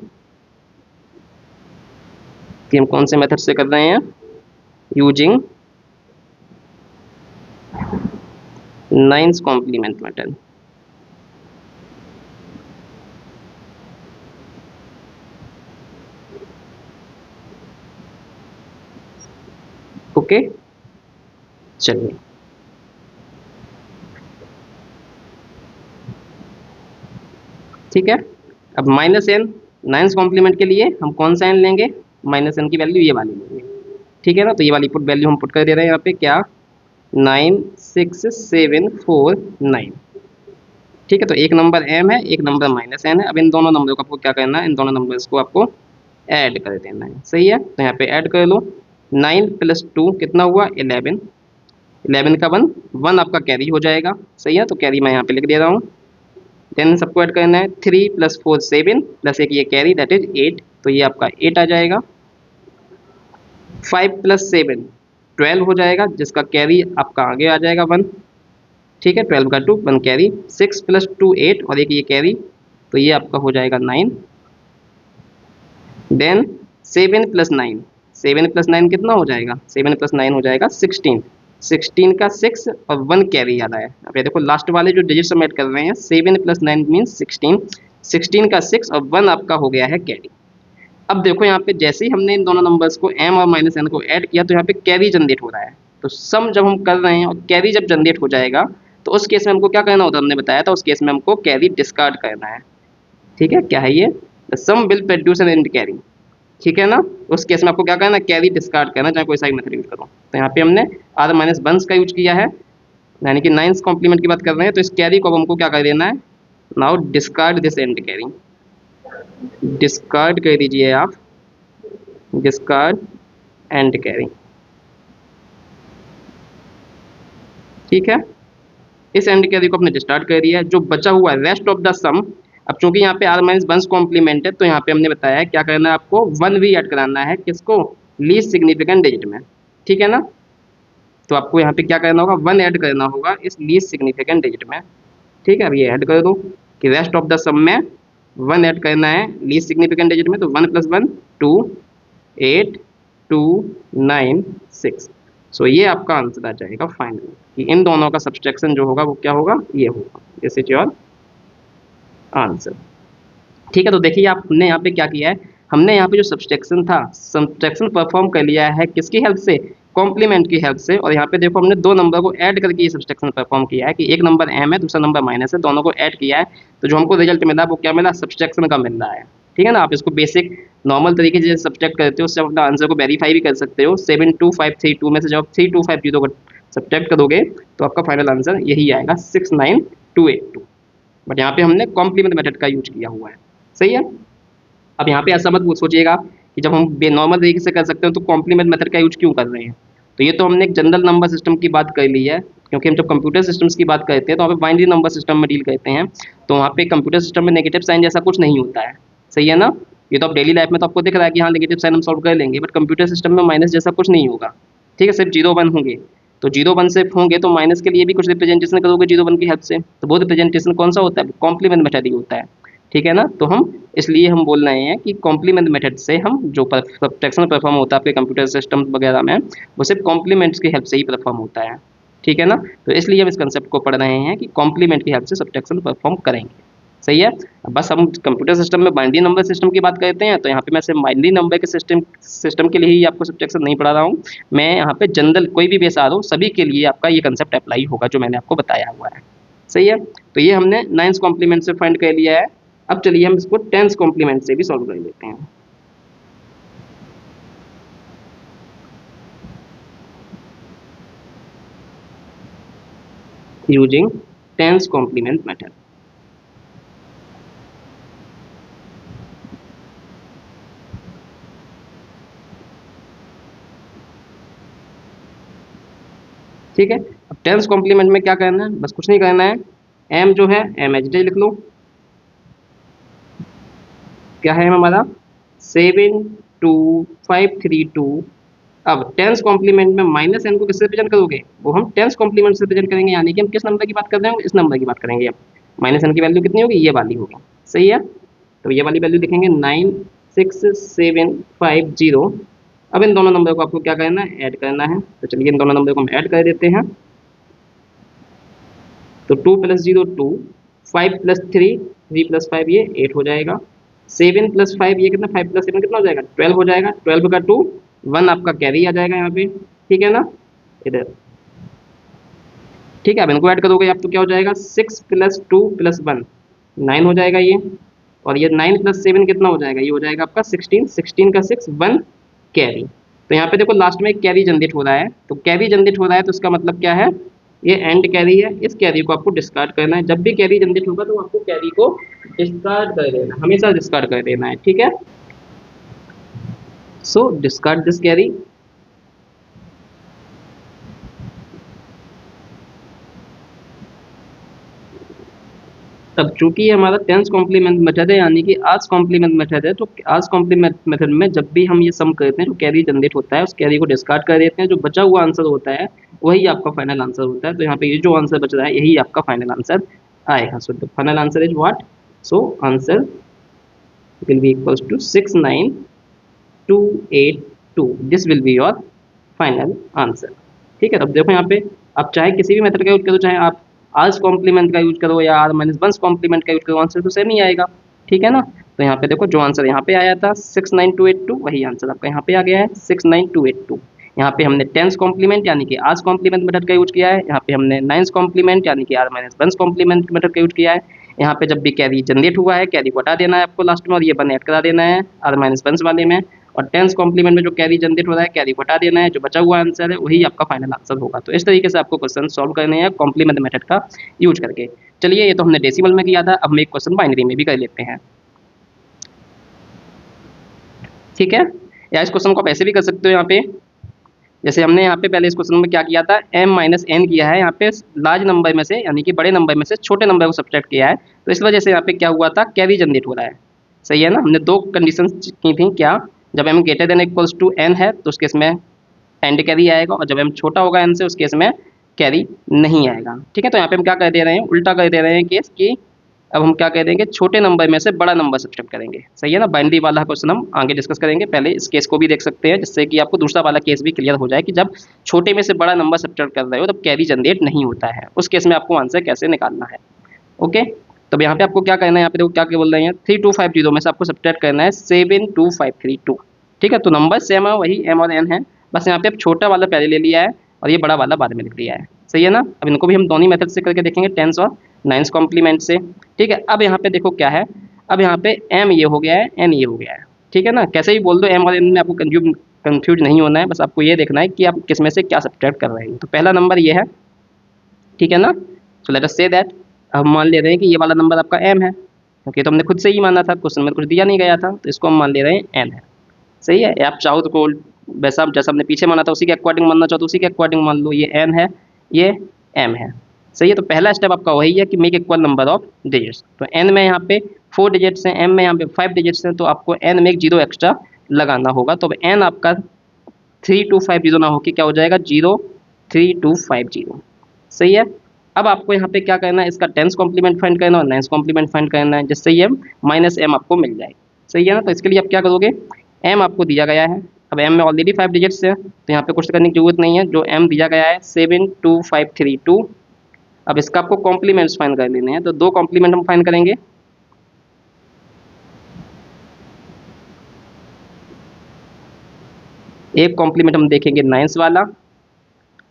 कि हम कौन से मेथड से कर रहे हैं, using nine's complement method. Okay, चलिए ठीक है। अब माइनस एन, नाइन्स कॉम्प्लीमेंट के लिए हम कौन सा एन लेंगे, माइनस एन की वैल्यू ये वाली लेंगे। ठीक है ना, तो ये वाली पुट वैल्यू हम पुट कर दे रहे हैं यहाँ पे, क्या 96749। ठीक है, तो एक नंबर एम है, एक नंबर माइनस एन है। अब इन दोनों नंबरों को आपको क्या करना है, इन दोनों नंबर्स को आपको ऐड कर देना है। सही है, तो यहाँ पे ऐड कर लो। 9 + 2 कितना हुआ, 11, 11 का 1 1 आपका कैरी हो जाएगा। सही है, तो कैरी मैं यहाँ पे लिख दे रहा हूँ। देन सबको ऐड करना है, 3 + 4 7 प्लस एक ये कैरी दैट इज 8, तो ये आपका 8 आ जाएगा। 5 + 7 12 हो जाएगा, जिसका कैरी आपका आगे आ जाएगा 1। ठीक है, 12 का 2 1 कैरी, 6 + 2 8 और एक ये कैरी, तो ये आपका हो जाएगा 9। देन 7 + 9, 7 + 9 कितना हो जाएगा, 7 + 9 हो जाएगा 16, 16 का 6 और 1 कैरी याद आया। अब ये देखो लास्ट वाले जो डिजिट हम ऐड कर रहे हैं, 7 + 9 मीन्स 16, 16 का 6 और 1 आपका हो गया है कैरी। अब देखो यहाँ पे जैसे ही हमने इन दोनों नंबर्स को एम और माइनस एन को ऐड किया तो यहाँ पे कैरी जनरेट हो रहा है। तो सम जब हम कर रहे हैं और कैरी जब जनरेट हो जाएगा तो उस केस में हमको क्या करना होता है, हमने बताया था उस केस में हमको कैरी डिस्कार्ड करना है। ठीक है, क्या है ये, the sum will produce an end carry. ठीक है ना, उस केस में आपको क्या करना है, कैरी डिस्कार्ड करना, चाहे कोई सा मेथड यूज करो। तो यहाँ पे हमने आर माइनस वंस का यूज किया है, यानी कि नाइन्स कॉम्प्लीमेंट की बात कर रहे हैं, तो इस कैरी को अब हमको क्या कर देना है, now discard this and carry, discard कर दीजिए आप, डिस्कार्ड एंड कैरी। ठीक है, इस एंड कैरी को अपने डिस्कार्ड कर दिया है। जो बचा हुआ है रेस्ट ऑफ द सम, अब चूंकि यहाँ पे आर माइनस वन कॉम्प्लीमेंट है तो यहाँ पे हमने बताया है क्या करना है, आपको वन भी ऐड कराना है, किसको, लीस्ट सिग्निफिकेंट डिजिट में। ठीक है ना, तो आपको यहाँ पे क्या करना होगा, वन ऐड करना होगा इस लीस्ट सिग्निफिकेंट डिजिट में। ठीक है, अब ये ऐड कर दो कि रेस्ट ऑफ द सम में वन ऐड करना है लीस्ट सिग्निफिकेंट डिजिट में, तो वन प्लस वन टू, 8 2 9 6। सो ये आपका आंसर आ जाएगा फाइनल, कि इन दोनों का सब्सट्रैक्शन जो होगा वो क्या होगा, ये होगा। This is your answer. ठीक है, तो देखिए आपने यहाँ पे क्या किया है, हमने यहाँ पे जो सब्सट्रैक्शन था, सब्सट्रैक्शन परफॉर्म कर लिया है किसकी हेल्प से, कॉम्प्लीमेंट की हेल्प से। और यहाँ पे देखो हमने दो नंबर को ऐड करके ये सब्सट्रैक्शन परफॉर्म किया है, कि एक नंबर एम है दूसरा नंबर माइनस है, दोनों को ऐड किया है, तो जो हमको रिजल्ट मिला वो क्या मिला, सब्सट्रैक्शन का मिल रहा है। ठीक है ना, आप इसको बेसिक नॉर्मल तरीके से सब्सट्रैक्ट करते हो, उससे अपना आंसर को वेरीफाई भी कर सकते हो। 72532 में से जब 3250 को सब्सट्रैक्ट करोगे तो आपका फाइनल आंसर यही आएगा 69282। बट यहाँ पे हमने कॉम्प्लीमेंट मेथड का यूज किया हुआ है। सही है, अब यहाँ पे ऐसा मत सोचिएगा कि जब हम नॉर्मल तरीके से कर सकते हैं तो कॉम्प्लीमेंट मेथड का यूज क्यों कर रहे हैं। तो ये तो हमने एक जनरल नंबर सिस्टम की बात कर ली है, क्योंकि हम जब कंप्यूटर सिस्टम्स की बात करते हैं तो वहाँ पे बाइनरी नंबर सिस्टम में डील करते हैं, तो वहाँ पे कंप्यूटर सिस्टम में नेगेटिव साइन जैसा कुछ नहीं होता है। सही है ना, ये तो अब डेली लाइफ में तो आपको दिख रहा है कि हाँ नेगेटिव साइन हम सॉल्व कर लेंगे, बट कंप्यूटर सिस्टम में माइनस जैसा कुछ नहीं होगा। ठीक है, सिर्फ जीरो वन होंगे, तो जीरो वन से होंगे तो माइनस के लिए भी कुछ रिप्रेजेंटेशन करोगे जीरो वन की हेल्प से, तो वो रिप्रेजेंटेशन कौन सा होता है, कॉम्प्लीमेंट मेथड ही होता है। ठीक है ना, तो हम इसलिए हम बोल रहे हैं कि कॉम्प्लीमेंट मेथड से हम जो सब्ट्रैक्शन परफॉर्म होता है आपके कंप्यूटर सिस्टम वगैरह में, वो सिर्फ कॉम्प्लीमेंट्स की हेल्प से ही परफॉर्म होता है। ठीक है ना, तो इसलिए हम इस कंसेप्ट को पढ़ रहे हैं कि कॉम्प्लीमेंट की हेल्प से सब्ट्रैक्शन परफॉर्म करेंगे। सही है, अब बस हम कंप्यूटर सिस्टम में बाइनरी नंबर सिस्टम की बात करते हैं, तो यहाँ पे मैं सिर्फ बाइनरी नंबर के सिस्टम के लिए ही आपको सब्ट्रैक्शन नहीं पढ़ा रहा हूँ, मैं यहाँ पे जनरल कोई भी बेस आ रहा हूँ सभी के लिए आपका ये कंसेप्ट अप्लाई होगा जो मैंने आपको बताया हुआ है। सही है, तो ये हमने नाइन्थ कॉम्प्लीमेंट से फाइंड कर लिया है। अब चलिए हम इसको टेंस कॉम्प्लीमेंट से भी सॉल्व कर लेते हैं। Using ten's complement method. ठीक है, अब टेंस कॉम्प्लीमेंट में क्या करना है, बस कुछ नहीं करना है, एम जो है एम एच डी लिख लो। क्या है हमारा 72532। अब टेंस कॉम्प्लीमेंट में माइनस एन को किससे रिप्रेजेंट करोगे, वो हम टेंस कॉम्प्लीमेंट से रिप्रेजेंट करेंगे, यानी कि हम किस नंबर की बात कर रहे हैं, इस नंबर की बात करेंगे। अब माइनस एन की वैल्यू कितनी होगी, ये वाली होगी। सही है, तो ये वाली वैल्यू लिखेंगे 96750। अब इन दोनों नंबर को आपको क्या करना है, ऐड करना है, तो चलिए इन दोनों नंबर को हम ऐड कर देते हैं। तो 2 प्लस 0 2, 5 प्लस 3, 3 प्लस 5 ये 8 हो जाएगा, 7 प्लस 5 ये कितना, 5 प्लस 7 कितना हो जाएगा, 12 हो जाएगा, 12 का 2 1 आपका कैरी आ जाएगा यहाँ पे। ठीक है ना, इधर। ठीक है, अब इनको ऐड करोगे आप तो क्या हो जाएगा, 6 प्लस 2 प्लस 1 9 हो जाएगा ये, और ये 9 प्लस 7 कितना हो जाएगा, ये हो जाएगा आपका 16, 16 का 6 1 कैरी। तो यहाँ पे देखो लास्ट में कैरी जनरेट हो रहा है, तो कैरी जनरेट हो रहा है तो इसका मतलब क्या है, ये एंड कैरी है, इस कैरी को आपको डिस्कार्ड करना है। जब भी कैरी जनरेट होगा तो आपको कैरी को डिस्कार्ड कर देना, हमेशा डिस्कार्ड कर देना है। ठीक है, सो डिस्कार्ड दिस कैरी। अब चूंकि ये हमारा टेंस कॉम्प्लीमेंट मेथड है, यानी कि आज कॉम्प्लीमेंट मेथड है, तो आज कॉम्प्लीमेंट मेथड में जब भी हम ये सम करते हैं जो कैरी जनरेट होता है उस कैरी को डिस्कार्ड कर देते हैं, जो बचा हुआ आंसर होता है वही आपका फाइनल आंसर होता है। तो यहाँ पे ये जो आंसर बच रहा है यही आपका फाइनल आंसर आएगा। So the final answer is what, so answer will be equals to 69282। This will be your final answer. ठीक है, अब देखो यहाँ पे आप चाहे किसी भी मेथड का यूज करो, चाहे आप आर्स कॉम्प्लीमेंट का यूज करो या आर माइनस वन कॉम्प्लीमेंट का यूज करो, आंसर तो सेम ही आएगा। ठीक है ना, तो यहाँ पे देखो जो आंसर यहाँ पे आया था 69282, वही आंसर आपका यहाँ पे आ गया है 69282। यहाँ पे हमने टेंस कॉम्प्लीमेंट यानी कि आर्स कॉम्प्लीमेंट मेथड का यूज किया है, यहाँ पे हमने नाइन्स कॉम्प्लीमेंट यानी कि R minus one complement method का यूज किया है। यहाँ पे जब भी कैरी जनरेट हुआ है कैरी को हटा देना है आपको लास्ट में, और ये वन ऐड करा देना है आर माइनस वन वाले में, और टेंस कॉम्प्लीमेंट में जो कैरी जनरेट हो रहा है कैरी को हटा देना है, जो बचा हुआ आंसर है वही आपका फाइनल आंसर होगा। तो इस तरीके से आपको क्वेश्चन सॉल्व करने हैं कॉम्प्लीमेंट मेथड का यूज करके। चलिए, ये तो हमने डेसिमल में किया था, अब हम एक क्वेश्चन बाइनरी में भी कर लेते हैं। ठीक है, या इस क्वेश्चन को आप ऐसे भी कर सकते हो यहाँ पे, जैसे हमने यहाँ पे पहले इस क्वेश्चन में क्या किया था, m माइनस एन किया है, यहाँ पे लार्ज नंबर में से यानी कि बड़े नंबर में से छोटे नंबर को सब्ट्रैक्ट किया है, तो इस वजह से यहाँ पे क्या हुआ था, कैरी जनरेट हो रहा है। सही है ना, हमने दो कंडीशन की थी, क्या, जब m greater than equals to n है तो उस केस में एंड कैरी आएगा, और जब m छोटा होगा n से उस केस में कैरी नहीं आएगा। ठीक है, तो यहाँ पे हम क्या कर दे रहे हैं, उल्टा कर दे रहे हैं केस कि अब हम क्या कर देंगे, छोटे नंबर में से बड़ा नंबर सब्ट्रैक्ट करेंगे। सही है ना, बाइनरी वाला क्वेश्चन हम आगे डिस्कस करेंगे, पहले इस केस को भी देख सकते हैं जिससे कि आपको दूसरा वाला केस भी क्लियर हो जाए कि जब छोटे में से बड़ा नंबर सब्ट्रैक्ट कर रहे हो तब कैरी जनरेट नहीं होता है, उस केस में आपको आंसर कैसे निकालना है। ओके, तो यहाँ पे आपको क्या करना है, यहाँ पे देखो क्या क्या बोल रहे हैं, 3250 में से आपको सब्ट्रैक्ट करना है 72532। ठीक है, तो नंबर सेम है, वही m और n है, बस यहाँ पे अब छोटा वाला पहले ले लिया है और ये बड़ा वाला बाद में लिख लिया है। सही है ना, अब इनको भी हम दोनों मेथड से करके देखेंगे, टेंस और नाइन्स कॉम्प्लीमेंट से। ठीक है, अब यहाँ पे देखो क्या है, अब यहाँ पे m ये हो गया है, n ये हो गया है। ठीक है ना, कैसे भी बोल दो, m और n में आपको कंफ्यूज नहीं होना है, बस आपको ये देखना है कि आप किस में से क्या सब्ट्रैक्ट कर रहे हैं। तो पहला नंबर ये है, ठीक है ना, so let us say that, अब हम मान ले रहे हैं कि ये वाला नंबर आपका m है, क्योंकि तो हमने खुद से ही माना था, क्वेश्चन में कुछ दिया नहीं गया था, तो इसको हम मान ले रहे हैं n है। सही है, आप चाहो तो को वैसा जैसा हमने पीछे माना था उसी के अकॉर्डिंग मानना चाहो तो उसी के अकॉर्डिंग मान लो, ये n है, ये m है। सही है, तो पहला स्टेप आपका वही है कि make equal number of digits. तो n में यहाँ पे 4 डिजिट्स हैं, m में यहाँ पे 5 डिजिट्स हैं, तो आपको n में एक 0 एक्स्ट्रा लगाना होगा। तो अब n आपका 3250 ना हो कि क्या हो जाएगा, 03250। सही है, अब आपको यहाँ पे क्या करना है, इसका टेंस कॉम्प्लीमेंट फाइंड करना है और नाइन्स कॉम्प्लीमेंट फाइंड करना है, जिससे ये माइनस m आपको मिल जाए। सही है ना, तो इसके लिए आप क्या करोगे, m आपको दिया गया है, अब m में ऑलरेडी 5 डिजिट्स है तो यहाँ पे कुछ करने की जरूरत नहीं है, जो m दिया गया है 72532। अब इसका आपको कॉम्प्लीमेंट्स फाइंड कर लेने हैं, तो दो कॉम्प्लीमेंट हम फाइंड करेंगे। एक कॉम्प्लीमेंट हम देखेंगे नाइन्स वाला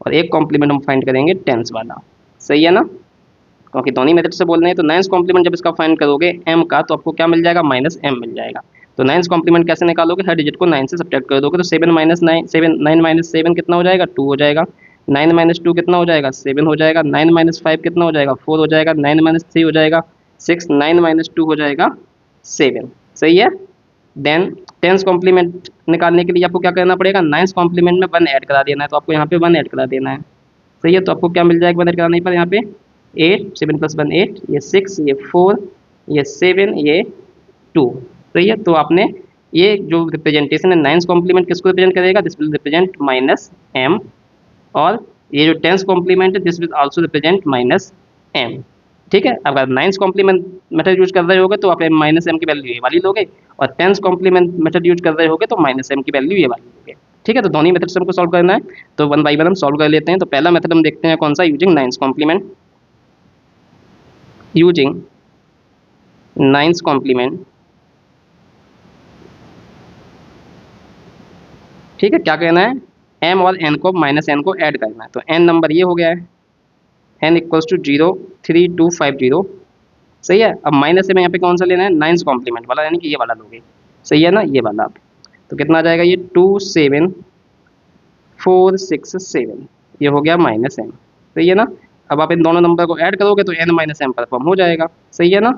और एक कॉम्प्लीमेंट हम फाइंड करेंगे टेंस वाला। सही है ना, क्योंकि दोनों मेथड से बोल रहे हैं, तो नाइन्स कॉम्प्लीमेंट जब इसका फाइंड करोगे m का, तो आपको क्या मिल जाएगा, माइनस m मिल जाएगा। तो नाइन्स कॉम्प्लीमेंट कैसे निकालोगे, हर डिजिट को 9 से सब्ट्रैक्ट कर दोगे, तो 7 माइनस 9, 9 माइनस 7 कितना हो जाएगा, 2 हो जाएगा। 9 माइनस 2 कितना हो जाएगा, 7 हो जाएगा। 9 माइनस 5 कितना हो जाएगा, 4 हो जाएगा। 9 माइनस 3 हो जाएगा 6। 9 माइनस 2 हो जाएगा 7। सही है, देन टेंस कॉम्प्लीमेंट निकालने के लिए आपको क्या करना पड़ेगा, नाइन्स कॉम्प्लीमेंट में 1 ऐड करा देना है, तो आपको यहाँ पे 1 ऐड करा देना है। सही है, तो आपको क्या मिल जाएगा 1 ऐड कराने पर, यहाँ पे 8, 7 प्लस 1 8, ये 6, ये 4, ये 7, ये 2। सही है, तो आपने ये जो रिप्रेजेंटेशन है नाइन्स कॉम्प्लीमेंट किसको रिप्रेजेंट करेगा, this will represent minus m, और ये जो टेंस कॉम्प्लीमेंट है this will also represent minus m। ठीक है, अगर नाइन्स कॉम्प्लीमेंट मेथड यूज कर रहे होगे तो आप माइनस m की वैल्यू ये वाली लोगे, और टेंस कॉम्प्लीमेंट मेथड यूज कर रहे होगे तो माइनस m की वैल्यू ये वाली लोगे। ठीक है, तो दोनों मेथड से हमको सॉल्व करना है, तो 1 बाई 1 हम सॉल्व कर लेते हैं। तो पहला मेथड हम देखते हैं कौन सा, using nine's complement. Using nine's complement, ठीक है, क्या कहना है, m और n को माइनस n को ऐड करना है। तो n नंबर ये हो गया है, n इक्वल्स टू 03250। सही है, अब माइनस में यहाँ पे कौन सा लेना है, नाइन्स कॉम्प्लीमेंट वाला, यानी कि ये वाला लोगे। सही है ना, ये वाला। तो कितना आ जाएगा, ये 27467, ये हो गया माइनस m। सही है ना, अब आप इन दोनों नंबर को ऐड करोगे तो n माइनस m परफॉर्म हो जाएगा। सही है ना,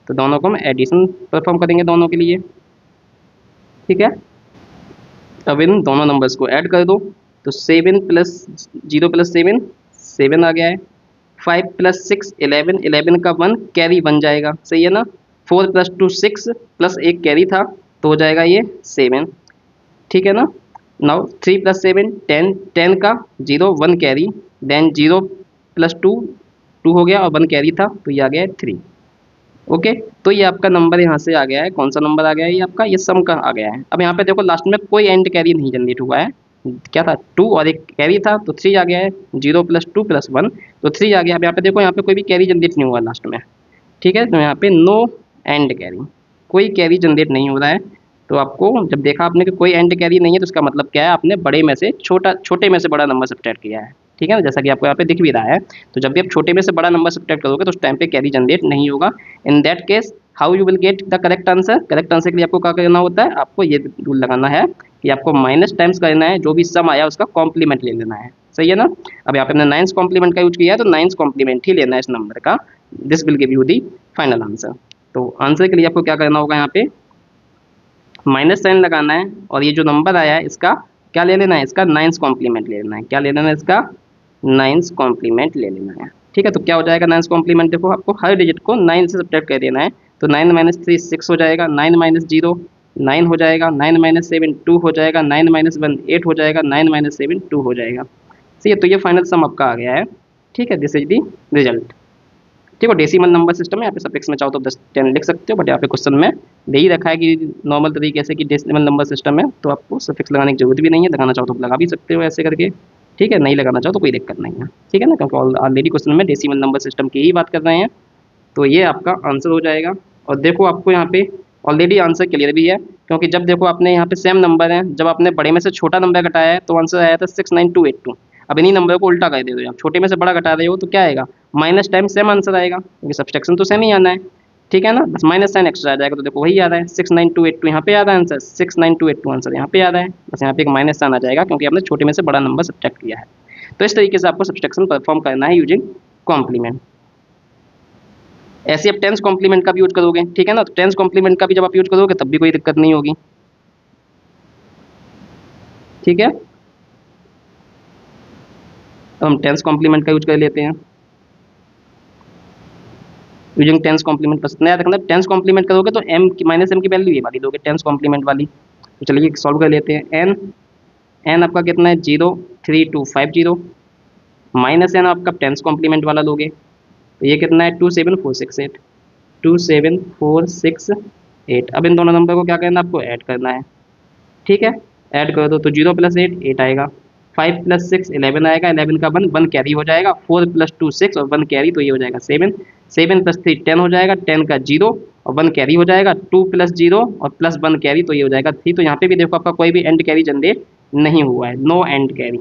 तो दोनों को हम एडिशन परफॉर्म करेंगे दोनों के लिए। ठीक है, अब इन दोनों नंबर्स को ऐड कर दो, तो 7 प्लस 0 प्लस 7 7 आ गया है। 5 प्लस 6 11, 11 का 1 कैरी बन जाएगा। सही है ना, 4 प्लस 2 6 प्लस 1 कैरी था तो हो जाएगा ये 7। ठीक है ना, नाउ 3 प्लस 7 10, 10 का 0 1 कैरी, देन 0 प्लस 2 2 हो गया और 1 कैरी था तो ये आ गया 3। ओके, तो ये आपका नंबर यहाँ से आ गया है, कौन सा नंबर आ गया है, ये आपका ये सम का आ गया है। अब यहाँ पे देखो लास्ट में कोई एंड कैरी नहीं जनरेट हुआ है, क्या था 2 और एक कैरी था तो 3 आ गया है। 0 प्लस 2 प्लस 1 तो 3 आ गया। अब यहाँ पे देखो, यहाँ पे कोई भी कैरी जनरेट नहीं हुआ लास्ट में। ठीक है, तो यहाँ पे नो एंड कैरी, कोई कैरी जनरेट नहीं हो रहा है। तो आपको जब देखा आपने कि कोई एंड कैरी नहीं है तो इसका मतलब क्या है, आपने बड़े में से छोटे में से बड़ा नंबर सब्ट्रैक्ट किया है। ठीक है ना, जैसा कि आपको यहाँ पे दिख भी रहा है। तो जब भी आप छोटे में से बड़ा नंबर सब्ट्रैक्ट करोगे तो उस टाइम पे कैरी जनरेट नहीं होगा। In that case how you will get the correct answer, correct answer के लिए आपको क्या करना होता है, आपको ये रूल लगाना है कि आपको माइनस टाइम्स करना है, जो भी सम आया उसका कॉम्प्लीमेंट ले लेना है। सही है ना, अब यहाँ पे हमने नाइन्स कॉम्प्लीमेंट का यूज किया है तो नाइन्स कॉम्प्लीमेंट ही लेना है इस नंबर का, this will give you the final answer. तो आंसर के लिए आपको क्या करना होगा, यहाँ पे माइनस साइन लगाना है और ये जो नंबर आया है इसका क्या ले लेना है, इसका नाइन्स कॉम्प्लीमेंट ले लेना है। क्या ले लेना है, इसका नाइन्स कॉम्प्लीमेंट ले लेना है। ठीक है, तो क्या हो जाएगा नाइन्स कॉम्प्लीमेंट, देखो आपको हर डिजिट को 9 से सब्ट्रैक्ट कर देना है। तो 9 माइनस 3 6 हो जाएगा, 9 माइनस 0 9 हो जाएगा, 9 माइनस 7 2 हो जाएगा, 9 माइनस 1 8 हो जाएगा, 9 माइनस 7 2 हो जाएगा। ठीक है, तो ये फाइनल सम आपका आ गया है। ठीक है, दिस इज दी रिजल्ट। ठीक है, डेसिमल नंबर सिस्टम है, यहाँ पे सफिक्स में चाहो तो 10 10 लिख सकते हो, बट यहाँ पे क्वेश्चन में दे ही रखा है कि नॉर्मल तरीके से कि डेसिमल नंबर सिस्टम है, तो आपको सफिक्स लगाने की जरूरत भी नहीं है। लगाना चाहो तो लगा भी सकते हो ऐसे करके। ठीक है, नहीं लगाना चाहो तो कोई दिक्कत नहीं है। ठीक है ना, क्योंकि ऑलरेडी क्वेश्चन में डेसिमल नंबर सिस्टम की ही बात कर रहे हैं, तो ये आपका आंसर हो जाएगा। और देखो आपको यहाँ पे ऑलरेडी आंसर क्लियर भी है, क्योंकि जब देखो आपने यहाँ पे सेम नंबर है, जब आपने बड़े में से छोटा नंबर घटाया है तो आंसर आया था 69282। अब इन्हीं नंबर को उल्टा कर दे दो, आप छोटे में से बड़ा घटा रहे हो तो क्या आएगा, माइनस टाइम सेम आंसर आएगा, क्योंकि सब्सट्रैक्शन तो सेम ही आना है। ठीक है ना, बस माइनस साइन एक्स्ट्रा आ जाएगा, तो देखो वही आ रहा है 69282 यहाँ पे आ रहा है आंसर, 69282 आंसर यहाँ पे आ रहा है, बस यहाँ पे एक माइनस साइन आ जाएगा क्योंकि आपने छोटे में से बड़ा नंबर सब्ट्रैक्ट किया है। तो इस तरीके से आपको सब्सट्रैक्शन परफॉर्म करना है यूजिंग कॉम्प्लीमेंट। ऐसे आप टेंस कॉम्प्लीमेंट का भी यूज करोगे, ठीक है ना, तो टेंस कॉम्प्लीमेंट का भी जब आप यूज करोगे तब भी कोई दिक्कत नहीं होगी। ठीक है, तो हम टेंस कॉम्प्लीमेंट का यूज कर लेते हैं। यूजिंग टेंस कॉम्प्लीमेंट बस नया रखना, टेंस कॉम्प्लीमेंट करोगे तो एम की माइनस एम की वैल्यू ये वाली दोगे टेंस कॉम्प्लीमेंट वाली। तो चलिए सॉल्व कर लेते हैं। एन एन आपका कितना है 03250, माइनस एन आपका टेंस कॉम्प्लीमेंट वाला लोगे तो ये कितना है 27468, 27468। अब इन दोनों नंबर को क्या करना है, आपको ऐड करना है। ठीक है, ऐड कर दो तो 0 + 8 8 आएगा, 5 + 6 11 आएगा, 11 का 1 1 कैरी हो जाएगा, 4 + 2 6 और 1 कैरी, तो ये हो जाएगा 7, 7 + 3 10 हो जाएगा, 10 का 0 और 1 कैरी हो जाएगा, 2 + 0 और +1 कैरी, तो ये हो जाएगा 3। तो यहाँ पे भी देखो आपका कोई भी एंड कैरी जनरेट नहीं हुआ है, नो एंड कैरी,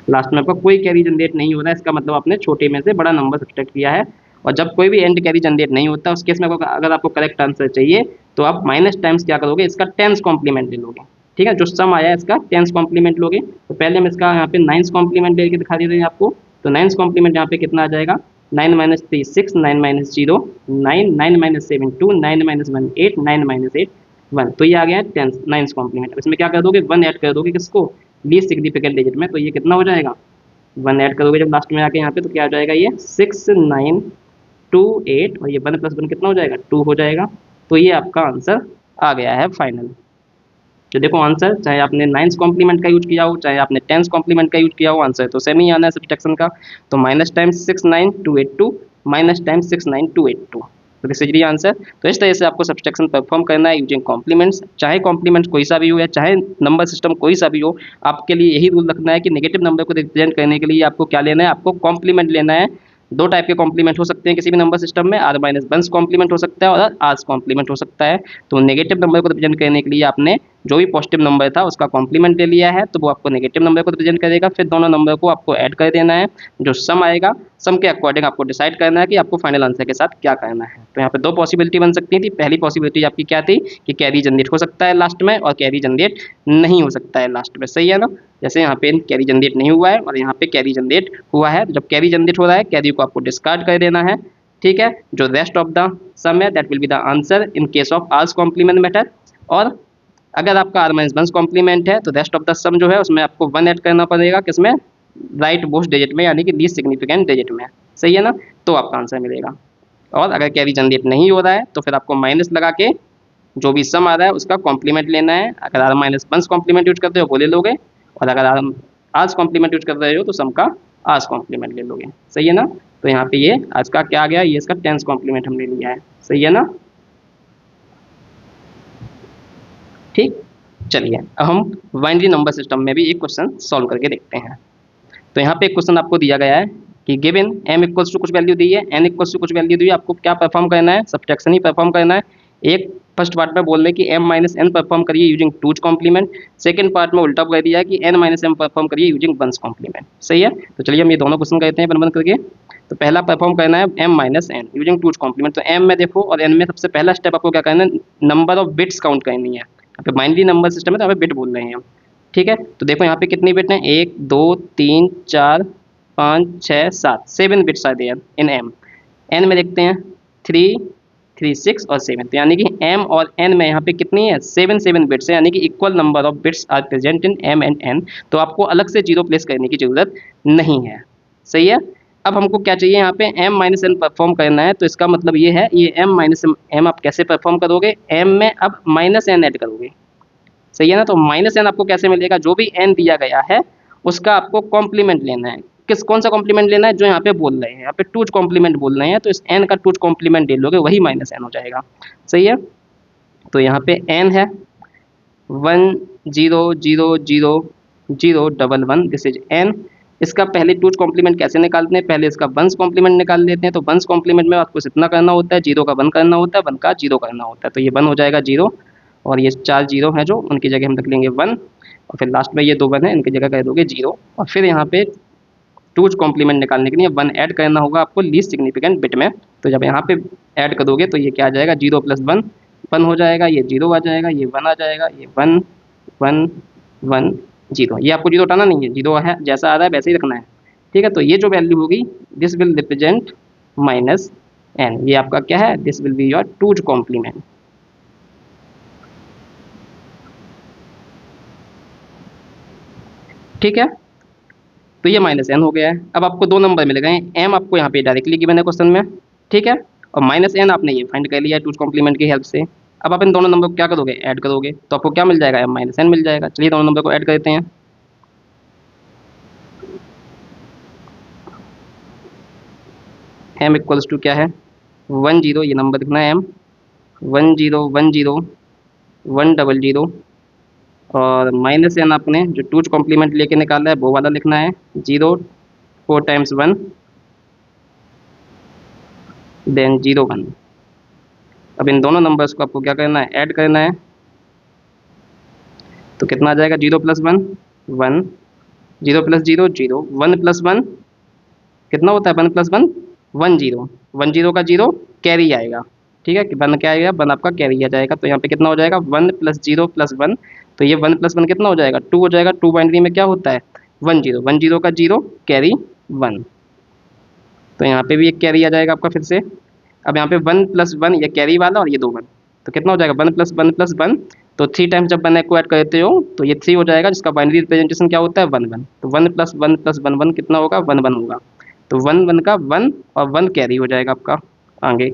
लास्ट में आपका कोई कैरी जनरेट नहीं हो रहा है। इसका मतलब आपने छोटे में से बड़ा नंबर सब्ट्रैक्ट किया है। और जब कोई भी एंड कैरी जनरेट नहीं होता उस केस में अगर आपको करेक्ट आंसर चाहिए तो आप माइनस टाइम्स क्या करोगे, इसका टेंस कॉम्प्लीमेंट ले लोगे। ठीक है, जो सम आया है इसका टेंस कॉम्प्लीमेंट लोगे। तो पहले हम इसका यहाँ पे नाइन्स कॉम्प्लीमेंट लेके दिखा दे रहे हैं आपको। तो नाइन्स कॉम्प्लीमेंट यहाँ पे कितना आ जाएगा, 9 - 3 6, 9 - 0 9, 9 - 7 2, 9 - 1 8, 9 - 8 1। तो ये आ गया है टेंस नाइन्स कॉम्प्लीमेंट। इसमें क्या कर दोगे, 1 ऐड कर दोगे किसको, लीस्ट सिग्निफिकेंट डिजिट में। तो ये कितना हो जाएगा, 1 ऐड करोगे जब लास्ट में आके यहाँ पे तो क्या हो जाएगा, ये 6928 और ये 1 + 1 कितना हो जाएगा, 2 हो जाएगा। तो ये आपका आंसर आ गया है फाइनल। तो देखो आंसर चाहे आपने नाइन्स कॉम्प्लीमेंट का यूज किया हो चाहे आपने टेंस कॉम्प्लीमेंट का यूज किया हो, आंसर तो सेम ही आना है सब्ट्रैक्शन का। तो माइनस टाइम्स 69282 माइनस टाइम्स 69282, तो दिस इज दी आंसर। तो इस तरह से आपको सब्ट्रैक्शन परफॉर्म करना है यूजिंग कॉम्प्लीमेंट्स। चाहे कॉम्प्लीमेंट्स कोई सा भी हो या चाहे नंबर सिस्टम कोई सा भी हो, आपके लिए यही रूल रखना है कि नेगेटिव नंबर को रिप्रेजेंट करने के लिए आपको क्या लेना है, आपको कॉम्प्लीमेंट लेना है। दो टाइप के कॉम्प्लीमेंट हो सकते हैं किसी भी नंबर सिस्टम में, r - 1 कॉम्प्लीमेंट हो सकता है और आर्स कॉम्प्लीमेंट हो सकता है। तो नेगेटिव नंबर को रिप्रेजेंट करने के लिए आपने जो भी पॉजिटिव नंबर था उसका कॉम्प्लीमेंट ले लिया है, तो वो आपको नेगेटिव नंबर को रिप्रेजेंट करेगा। फिर दोनों नंबर को आपको ऐड कर देना है, जो सम आएगा सम के अकॉर्डिंग आपको डिसाइड करना है कि आपको फाइनल आंसर के साथ क्या करना है। तो यहाँ पे दो पॉसिबिलिटी बन सकती थी। पहली पॉसिबिलिटी आपकी क्या थी कि कैरी जनरेट हो सकता है लास्ट में और कैरी जनरेट नहीं हो सकता है लास्ट में, सही है ना। जैसे यहाँ पे कैरी जनरेट नहीं हुआ है और यहाँ पे कैरी जनरेट हुआ है। जब कैरी जनरेट हो रहा है कैरी को आपको डिस्कार्ड कर देना है। ठीक है, जो रेस्ट ऑफ द सम है that will be the answer in case of R's complement method. और अगर आपका r - 1 कॉम्प्लीमेंट है तो रेस्ट ऑफ द सम जो है उसमें आपको 1 ऐड करना पड़ेगा, किसमें, राइट मोस्ट डिजिट में, यानी कि लीस्ट सिग्निफिकेंट डिजिट में, सही है ना। तो आपका आंसर मिलेगा। और अगर कैरी जनरेट नहीं हो रहा है तो फिर आपको माइनस लगा के जो भी सम आ रहा है उसका कॉम्प्लीमेंट लेना है। अगर r - 1 कॉम्प्लीमेंट यूज करते हो वो ले लोगे, और अगर आर्स कॉम्प्लीमेंट यूज कर रहे हो तो सम का आर्स कॉम्प्लीमेंट ले लोगे, सही है ना। तो यहाँ पे ये आज का क्या आ गया, ये इसका टेंस कॉम्प्लीमेंट हमने लिया है, सही है ना। ठीक, चलिए अब हम बाइनरी नंबर सिस्टम में भी एक क्वेश्चन सॉल्व करके देखते हैं। तो यहाँ पे एक क्वेश्चन आपको दिया गया है कि गिवन m इक्वल्स टू कुछ वैल्यू दी है, n इक्वल्स टू कुछ वैल्यू दी है, आपको क्या परफॉर्म करना है, सब्ट्रैक्शन ही परफॉर्म करना है। एक फर्स्ट पार्ट में बोल रहे हैं कि m - n परफॉर्म करिए using 2's complement, second part में उल्टा कर दिया है कि n - m परफॉर्म करिए यूजिंग 1's कॉम्प्लीमेंट, सही है। तो चलिए हम ये दोनों क्वेश्चन करते हैं बन करके। तो पहला परफॉर्म करना है m - n using 2's complement. तो m में देखो और n में सबसे पहला स्टेप आपको क्या करना है, नंबर ऑफ बिट्स काउंट करनी है। यहाँ पे बाइनरी नंबर सिस्टम है तो हमें बिट बोल रहे हैं हम, ठीक है। तो देखो यहाँ पे कितनी बिट हैं, 1 2 3 4 5 6 7, 7 bits are there in m। n में देखते हैं 3 3, 6 और 7। तो यानी कि m और n में यहाँ पे कितनी है, 7 बिट्स है, यानी कि equal number of bits are present in m and n। तो आपको अलग से जीरो प्लेस करने की जरूरत नहीं है। सही है। अब हमको क्या चाहिए, यहाँ पे m माइनस एन परफॉर्म करना है। तो इसका मतलब ये है, ये m माइनस एम आप कैसे परफॉर्म करोगे, m में अब माइनस एन ऐड करोगे। सही है ना। तो माइनस एन आपको कैसे मिलेगा, जो भी n दिया गया है उसका आपको कॉम्प्लीमेंट लेना है। कौन सा कॉम्प्लीमेंट लेना है, जो यहाँ पे बोल रहे हैं, यहाँ पे टूज कॉम्प्लीमेंट बोल रहे हैं, तो इस n का टूज कॉम्प्लीमेंट ले लोगे, वही माइनस एन हो जाएगा। सही है। तो यहाँ पे n है 1 0 0 0 0 1 1, दिस इज n। इसका पहले टूज कॉम्प्लीमेंट कैसे निकालते हैं, पहले इसका वंस कॉम्प्लीमेंट निकाल लेते हैं। तो वंस कॉम्प्लीमेंट में आपको इतना करना होता है, जीरो का वन करना होता है, वन का जीरो करना होता है। तो ये वन हो जाएगा जीरो, और ये 4 जीरो हैं जो, उनकी जगह हम रख लेंगे वन, और फिर लास्ट में ये 2 वन है, इनकी जगह कर दोगे जीरो। और फिर यहाँ पे टूज कॉम्प्लीमेंट निकालने के लिए वन ऐड करना होगा आपको लीस्ट सिग्निफिकेंट बिट में। तो जब यहाँ पे ऐड करोगे तो ये क्या आ जाएगा, जीरो प्लस वन, वन हो जाएगा, ये जीरो आ जाएगा, ये वन आ जाएगा, ये वन वन वन जीरो। ये आपको जीरो उठाना नहीं है, जीरो है जैसा आ रहा है वैसे ही रखना है। ठीक है। तो ये जो वैल्यू होगी, this will represent minus N, ये आपका क्या है, this will be your two's complement. ठीक है। तो ये माइनस एन हो गया है। अब आपको दो नंबर मिल गए, एम आपको यहाँ पे डायरेक्टली गिवन है क्वेश्चन में, ठीक है, और माइनस एन आपने ये फाइंड कर लिया है टूज कॉम्प्लीमेंट की हेल्प से। अब आप इन दोनों नंबर को क्या करोगे, ऐड करोगे, तो आपको क्या मिल जाएगा, एम माइनस एन मिल जाएगा। चलिए दोनों नंबर को ऐड करते हैं। एम इक्वल्स टू क्या है, 1 0, ये नंबर लिखना है एम, 1 0 1 0 1 0 0, और माइनस एन आपने जो टूज कॉम्प्लीमेंट लेके निकाला है वो वाला लिखना है, 0 4 टाइम्स 1 देन 0 1। अब इन दोनों नंबर्स को आपको क्या करना है, ऐड करना है। तो कितना आ जाएगा, 0 प्लस 1 1, 0 प्लस 0 0, 1 प्लस 1 कितना होता है, 1 प्लस 1 1 0, 1 0 का 0 कैरी आएगा। ठीक है, कि 1 क्या आएगा, 1 आपका कैरी आ जाएगा। तो यहाँ पे कितना हो जाएगा, 1 प्लस 0 प्लस 1, तो ये 1 प्लस 1 कितना हो जाएगा, 2 हो जाएगा। 2 बाइनरी में क्या होता है, 1 0, 1 0 का 0 कैरी 1, तो यहाँ पे भी एक कैरी आ जाएगा आपका फिर से। अब यहाँ पे 1 प्लस 1, ये कैरी वाला और ये 2 1, तो कितना हो जाएगा, 1 प्लस 1 प्लस 1, तो 3 टाइम्स जब 1 को ऐड करते हो तो ये 3 हो जाएगा, जिसका बाइनरी रिप्रेजेंटेशन क्या होता है, 1 1। तो 1 प्लस 1 प्लस 1 1 कितना होगा, 1 1 होगा। तो 1 1 का 1 और 1 कैरी हो जाएगा आपका आगे।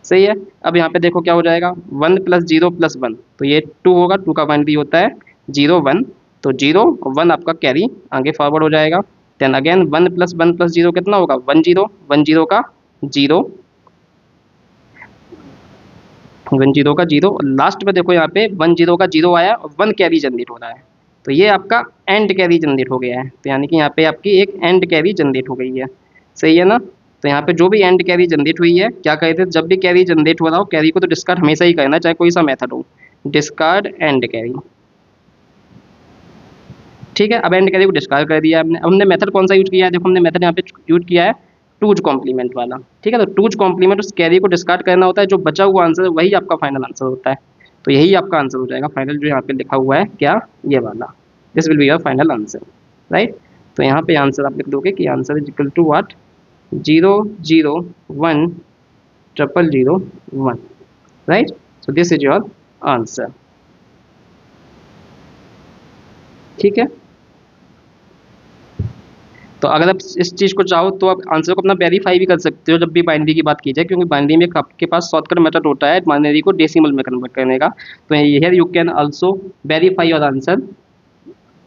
सही है। अब यहाँ पे देखो क्या हो जाएगा, 1 प्लस 0 प्लस 1, तो ये 2 होगा, 2 का बाइनरी होता है 0 1, तो 0 और 1 आपका कैरी आगे फॉरवर्ड हो जाएगा। देन अगेन 1 प्लस 1 प्लस 0 कितना होगा, 1 0, 1 0 का 0, 1 0 का 0, और लास्ट में देखो यहाँ पे 1 0 का 0 आया और 1 कैरी जनरेट हो रहा है, तो ये आपका एंड कैरी जनरेट हो गया है। तो यानी कि यहाँ पे आपकी एक एंड कैरी जनरेट हो गई है। सही है ना। तो यहाँ पे जो भी एंड कैरी जनरेट हुई है, क्या कहते हैं, जब भी कैरी जनरेट हो रहा हो, कैरी को तो डिस्कार्ड हमेशा ही करना है, चाहे कोई सा मेथड हो, डिस्कार्ड एंड कैरी। ठीक है। अब एंड कैरी को डिस्कार्ड कर दिया हमने। अब हमने मेथड कौन सा यूज किया है, देखो हमने मेथड यहाँ पे यूज किया है टूज कॉम्प्लीमेंट वाला। ठीक है। तो टूज कॉम्प्लीमेंट उस कैरी को डिस्कार्ड करना होता है, जो बचा हुआ आंसर वही आपका फाइनल आंसर होता है। तो यही आपका आंसर हो जाएगा फाइनल, जो यहाँ पे लिखा हुआ है क्या, ये वाला, this will be your final answer, right. तो यहाँ पे आंसर आप लिख दोगे कि answer is equal to what, 0 0 1 0 0 1, right. So this is your answer. ठीक है। तो अगर आप इस चीज़ को चाहो तो आप आंसर को अपना वेरीफाई भी कर सकते हो जब भी बाइनरी की बात की जाए, क्योंकि बाइनरी में आपके पास शॉर्टकट मेथड होता है बाइनरी को डेसिमल में कन्वर्ट करने का। तो here you can also verify your answer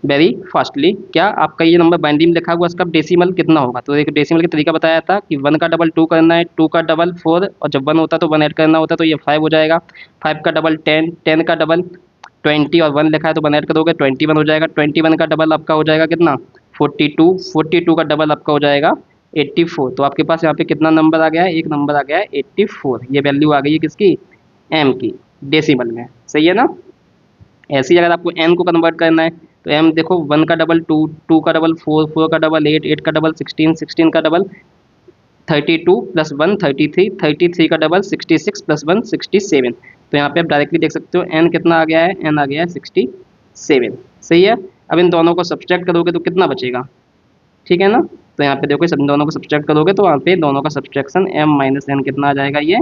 very fastly. क्या आपका ये नंबर बाइनरी में लिखा हुआ, इसका डेसिमल कितना होगा। तो एक डेसिमल का तरीका बताया था कि 1 का डबल 2 करना है, 2 का डबल 4, और जब 1 होता है तो 1 ऐड करना होता है, तो ये 5 हो जाएगा। 5 का डबल 10, 10 का डबल 20, और 1 लिखा है तो 1 ऐड करोगे 21 हो जाएगा। 21 का डबल आपका हो जाएगा कितना, 42, 42 का डबल आपका हो जाएगा 84। तो आपके पास यहाँ पे कितना नंबर आ गया है, एक नंबर आ गया है 84। ये वैल्यू आ गई है किसकी, एम की, डेसिमल में। सही है ना। ऐसे ही अगर आपको एन को कन्वर्ट करना है, तो एम देखो 1 का डबल 2, 2 का डबल 4, 4 का डबल 8, 8 का डबल 16, 16 का डबल 32 प्लस 1 33, 33 का डबल 66 प्लस 1 67। तो यहाँ पे आप डायरेक्टली देख सकते हो एन कितना आ गया है, एन आ गया है 67। सही है। अब इन दोनों को सब्सट्रैक्ट करोगे तो कितना बचेगा, ठीक है ना। तो यहाँ पे देखो इन दोनों को सब्सट्रैक्ट करोगे तो वहाँ पे दोनों का सब्सट्रैक्शन एम माइनस एन कितना आ जाएगा, ये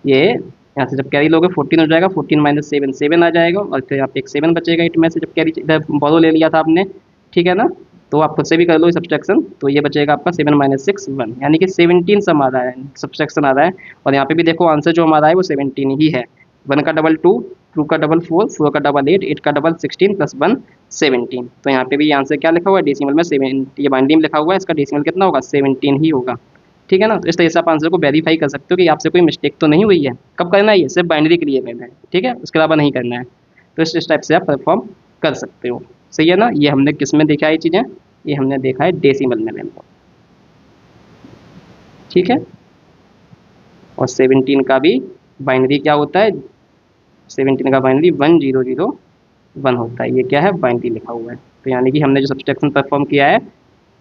ये यहाँ से जब कैरी लोगे 14 हो जाएगा, 14 माइनस 7 7 आ जाएगा, और फिर यहाँ पे एक 7 बचेगा 8 में से, जब कैरी इधर बॉरो ले लिया था आपने, ठीक है ना। तो आप खुद से भी कर लो सब्सट्रैक्शन, तो ये बचेगा आपका 7 माइनस 6 1, यानी कि 17 सम आ रहा है, सब्सट्रैक्शन आ रहा है। और यहाँ पे भी देखो आंसर जो हमारा है वो 17 ही है। 1 का डबल 2, 2 का डबल 4, 4 का डबल 8, 8 का डबल 16 प्लस 1 17। तो यहाँ पे भी आंसर क्या लिखा हुआ है डेसिमल में 7, ये बाइनरी में लिखा हुआ है, इसका डेसिमल कितना होगा 17 ही होगा, ठीक है ना। तो इस तरह से आप आंसर को वेरीफाई कर सकते हो कि आपसे कोई मिस्टेक तो नहीं हुई है। कब करना है ये, सिर्फ बाइनरी के लिए करना है, ठीक है, उसके अलावा नहीं करना है। तो इस टाइप से आप परफॉर्म कर सकते हो, सही है ना। ये हमने किस में देखा है ये चीज़ें, ये हमने देखा है डेसिमल में लेंगे, ठीक है। और 17 का भी बाइनरी क्या होता है, 17 का बाइनरी 1001 होता है, ये क्या है बाइनरी लिखा हुआ है। तो यानी कि हमने जो सब्सट्रैक्शन परफॉर्म किया है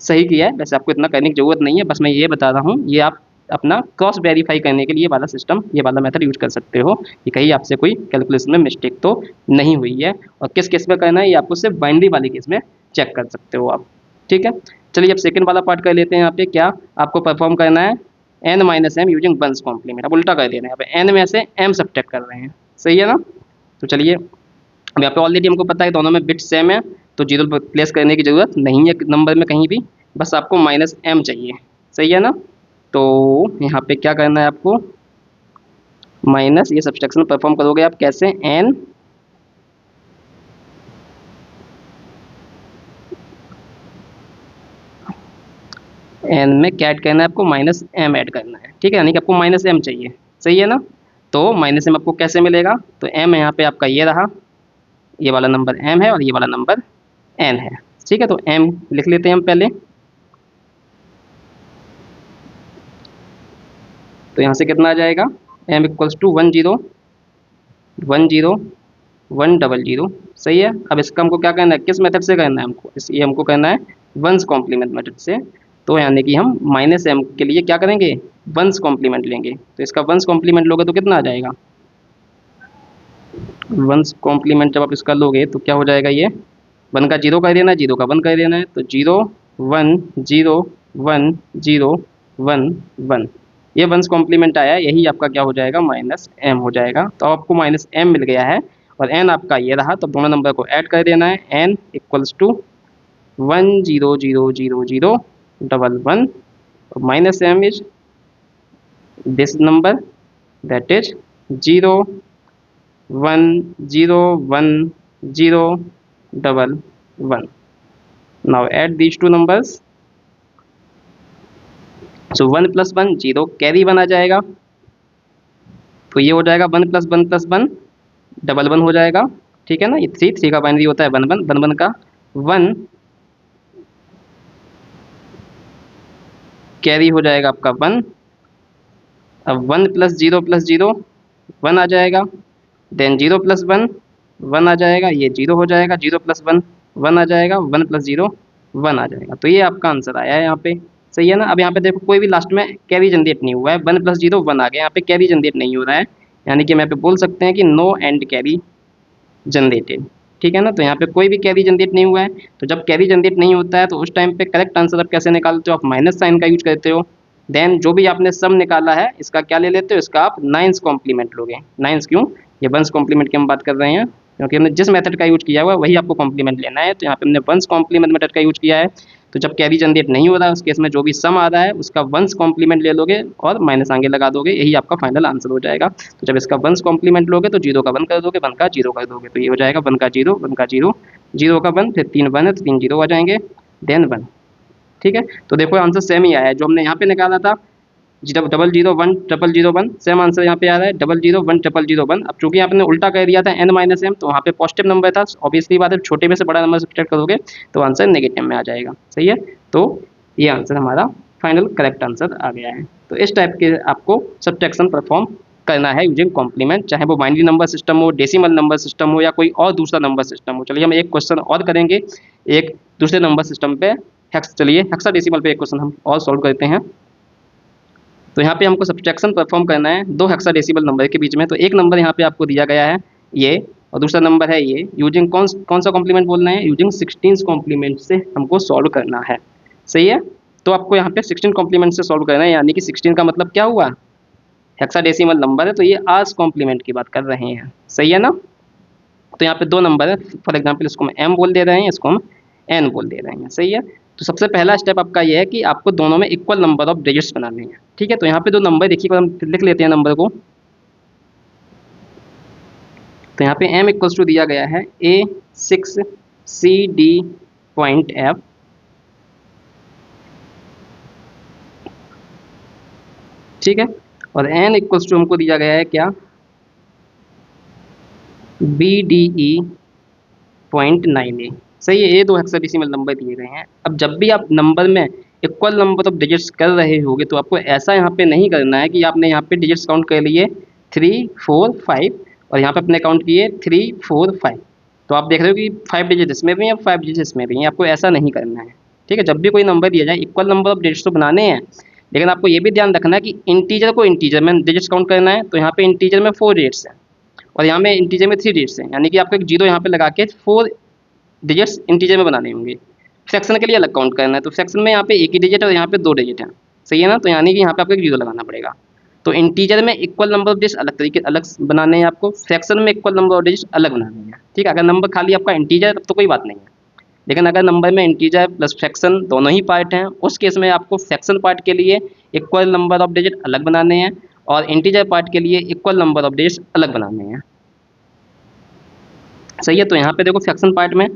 सही किया है, वैसे आपको इतना करने की ज़रूरत नहीं है, बस मैं ये बता रहा हूँ, ये आप अपना क्रॉस वेरीफाई करने के लिए वाला सिस्टम, ये वाला मेथड यूज कर सकते हो कि कहीं आपसे कोई कैलकुलेशन में मिस्टेक तो नहीं हुई है। और किस केस में करना है ये आपको सिर्फ बाइनरी वाले केस में चेक कर सकते हो आप, ठीक है। चलिए अब सेकंड वाला पार्ट कर लेते हैं। यहाँ पे क्या आपको परफॉर्म करना है, N minus M using one's complement. अब उल्टा कर देना है, यहाँ पे एन में से एम सब्ट्रैक्ट कर रहे हैं, सही है ना। तो चलिए अब यहाँ पे ऑलरेडी हमको पता है दोनों में बिट सेम है, तो जीरो प्लेस करने की ज़रूरत नहीं है नंबर में कहीं भी, बस आपको माइनस एम चाहिए, सही है ना। तो यहाँ पे क्या करना है आपको, माइनस ये सब्सट्रैक्शन परफॉर्म करोगे आप कैसे, एन में क्या ऐड करना है आपको, माइनस एम ऐड करना है, ठीक है, यानी कि आपको माइनस एम चाहिए, सही है ना। तो माइनस एम आपको कैसे मिलेगा, तो एम यहाँ पे आपका ये रहा, ये वाला नंबर एम है और ये वाला नंबर एन है, ठीक है। तो एम लिख लेते हैं हम पहले, तो यहाँ से कितना आ जाएगा, एम इक्वल्स टू 10 सही है। अब इसका हमको क्या करना है, किस मेथड से करना है हमको, ये हमको करना है वंस कॉम्प्लीमेंट मेथड से। तो यानी कि हम माइनस एम के लिए क्या करेंगे, वंस कॉम्प्लीमेंट लेंगे। तो इसका वंस कॉम्प्लीमेंट लोगे तो कितना आ जाएगा, वंस कॉम्प्लीमेंट जब आप इसका लोगे तो क्या हो जाएगा, ये 1 का 0 कर देना है, 0 का 1 कर देना है, तो 0 1 0 1 0 1 1, ये वंस कॉम्प्लीमेंट आया है, यही आपका क्या हो जाएगा माइनस एम हो जाएगा। तो आपको माइनस एम मिल गया है और एन आपका ये रहा, तो दोनों नंबर को ऐड कर देना है, N equals to 1 0 0 0 0 1 1, minus M is this number that is 0 1 0 1 0 1 1। Now add these two numbers, so 1 plus 1 0, carry 1 आ जाएगा, तो ये हो जाएगा 1 प्लस 1 प्लस 1 डबल 1 हो जाएगा, ठीक है ना। ये 3 का बाइनरी होता है 1 1 1 1 का 1, कैरी हो जाएगा आपका 1। अब 1 प्लस 0 1 आ जाएगा, देन 0 प्लस 1 1 आ जाएगा, ये 0 हो जाएगा, 0 प्लस 1 1 आ जाएगा, 1 प्लस 0 1 आ जाएगा। तो ये आपका आंसर आया है यहाँ पे, सही है ना। अब यहाँ पे देखो कोई भी लास्ट में कैरी जनरेट नहीं हुआ है, 1 प्लस 0 1 आ गया, यहाँ पे कैरी जनरेट नहीं हो रहा है, यानी कि हम यहाँ पे बोल सकते हैं कि नो एंड कैरी जनरेटेड, ठीक है ना। तो यहाँ पे कोई भी कैरी जनरेट नहीं हुआ है, तो जब कैरी जनरेट नहीं होता है तो उस टाइम पे करेक्ट आंसर आप कैसे निकालते हो, आप माइनस साइन का यूज करते हो। देन जो भी आपने सम निकाला है इसका क्या ले लेते हो, इसका आप नाइन्स कॉम्प्लीमेंट लोगे। नाइन्स क्यों, ये वंस कॉम्प्लीमेंट की हम बात कर रहे हैं, क्योंकि हमने जिस मेथड का यूज किया हुआ है वही आपको कॉम्प्लीमेंट लेना है। तो यहाँ पे हमने वंस कॉम्प्लीमेंट मेथड का यूज किया है, तो जब कैरी जनरेट नहीं हो रहा है उस केस में जो भी सम आ रहा है उसका वंस कॉम्प्लीमेंट ले लोगे और माइनस आगे लगा दोगे, यही आपका फाइनल आंसर हो जाएगा। तो जब इसका वंस कॉम्प्लीमेंट लोगे तो 0 का 1 कर दोगे, 1 का 0 कर दोगे, तो ये हो जाएगा 1 का 0 1 का 0 0 का 1, फिर 3 1 है तो 3 0 आ जाएंगे, देन 1, ठीक है। तो देखो आंसर सेम ही आया है, जो हमने यहाँ पे निकाला था 0 0 1 0 0 1 सेम आंसर यहाँ पे आ रहा है 0 0 1 0 0 1। अब चूंकि आपने उल्टा कर दिया था n माइनस एम, तो वहाँ पे पॉजिटिव नंबर था, ऑब्वियसली बात है छोटे में से बड़ा नंबर सब्ट्रैक्ट करोगे तो आंसर नेगेटिव में आ जाएगा, सही है। तो ये आंसर हमारा फाइनल करेक्ट आंसर आ गया है। तो इस टाइप के आपको सब्ट्रैक्शन परफॉर्म करना है यूजिंग कॉम्प्लीमेंट, चाहे वो बाइनरी नंबर सिस्टम हो, डेसिमल नंबर सिस्टम हो या कोई और दूसरा नंबर सिस्टम हो। चलिए हम एक क्वेश्चन और करेंगे एक दूसरे नंबर सिस्टम पे, चलिए हेक्साडेसिमल पे एक क्वेश्चन हम और सॉल्व करते हैं। तो यहाँ पे हमको सब्ट्रैक्शन परफॉर्म करना है दो हेक्साडेसिमल नंबर के बीच में। तो एक नंबर यहाँ पे आपको दिया गया है ये, और दूसरा नंबर है ये, यूजिंग कौन सा कॉम्प्लीमेंट बोलना है, यूजिंग 16 कॉम्प्लीमेंट से हमको सॉल्व करना है, सही है। तो आपको यहाँ पे 16 कॉम्प्लीमेंट से सॉल्व करना है, यानी कि 16 का मतलब क्या हुआ, हेक्साडेसिमल नंबर है, तो ये आर्स कॉम्प्लीमेंट की बात कर रहे हैं, सही है ना। तो यहाँ पे दो नंबर है, फॉर एग्जाम्पल इसको हम एम बोल दे रहे हैं, इसको हम एन बोल दे रहे हैं, सही है। तो सबसे पहला स्टेप आपका ये है कि आपको दोनों में इक्वल नंबर ऑफ डिजिट्स बनाने हैं, ठीक है। तो यहाँ पे दो नंबर देखिए, हम लिख लेते हैं नंबर को। तो यहाँ पे m इक्वल्स टू दिया गया है A6 CD पॉइंट F, ठीक है। और n इक्वल्स टू हमको दिया गया है क्या, BDE पॉइंट 9A, सही है। ये दो हेक्साडेसिमल नंबर दिए गए हैं। अब जब भी आप नंबर में इक्वल नंबर ऑफ डिजिट्स कर रहे होगे तो आपको ऐसा यहाँ पे नहीं करना है कि आपने यहाँ पे डिजिट्स काउंट कर लिए 3 4 5 और यहाँ पे अपने काउंट किए 3 4 5, तो आप देख रहे हो कि 5 डिजिट इसमें भी है 5 डिजिट इसमें भी है। आपको ऐसा नहीं करना है, ठीक है। जब भी कोई नंबर दिया जाए इक्वल नंबर ऑफ डिजिट्स तो बनाने हैं, लेकिन आपको ये भी ध्यान रखना है कि इंटीजर को इंटीजर में डिजिट्स काउंट करना है। तो यहाँ पे इंटीजर में 4 डिजिट्स हैं और यहाँ में इंटीजर में 3 डिजिट्स हैं, यानी कि आपको एक जीरो यहाँ पे लगा के 4 डिजिट्स इंटीजर में बनाने होंगे। फ्रैक्शन के लिए अलग काउंट करना है, तो फ्रैक्शन में यहाँ पे एक ही डिजिट है और यहाँ पे 2 डिजिट है, सही है ना। तो यानी कि यहाँ पे आपको एक जीरो लगाना पड़ेगा। तो इंटीजर में इक्वल नंबर ऑफ डिजिट्स अलग तरीके अलग बनाने हैं आपको, फ्रैक्शन में इक्वल नंबर ऑफ डिजिट्स अलग बनाने हैं, ठीक है। अगर नंबर खाली आपका इंटीजर तब तो कोई बात नहीं है, लेकिन अगर नंबर में इंटीजर प्लस फ्रैक्शन दोनों ही पार्ट हैं, उस केस में आपको फ्रैक्शन पार्ट के लिए इक्वल नंबर ऑफ डिजिट अलग बनाने हैं और इंटीजर पार्ट के लिए इक्वल नंबर ऑफ डिजिट्स अलग बनाने हैं, सही है। तो यहाँ पे देखो फ्रैक्शन पार्ट में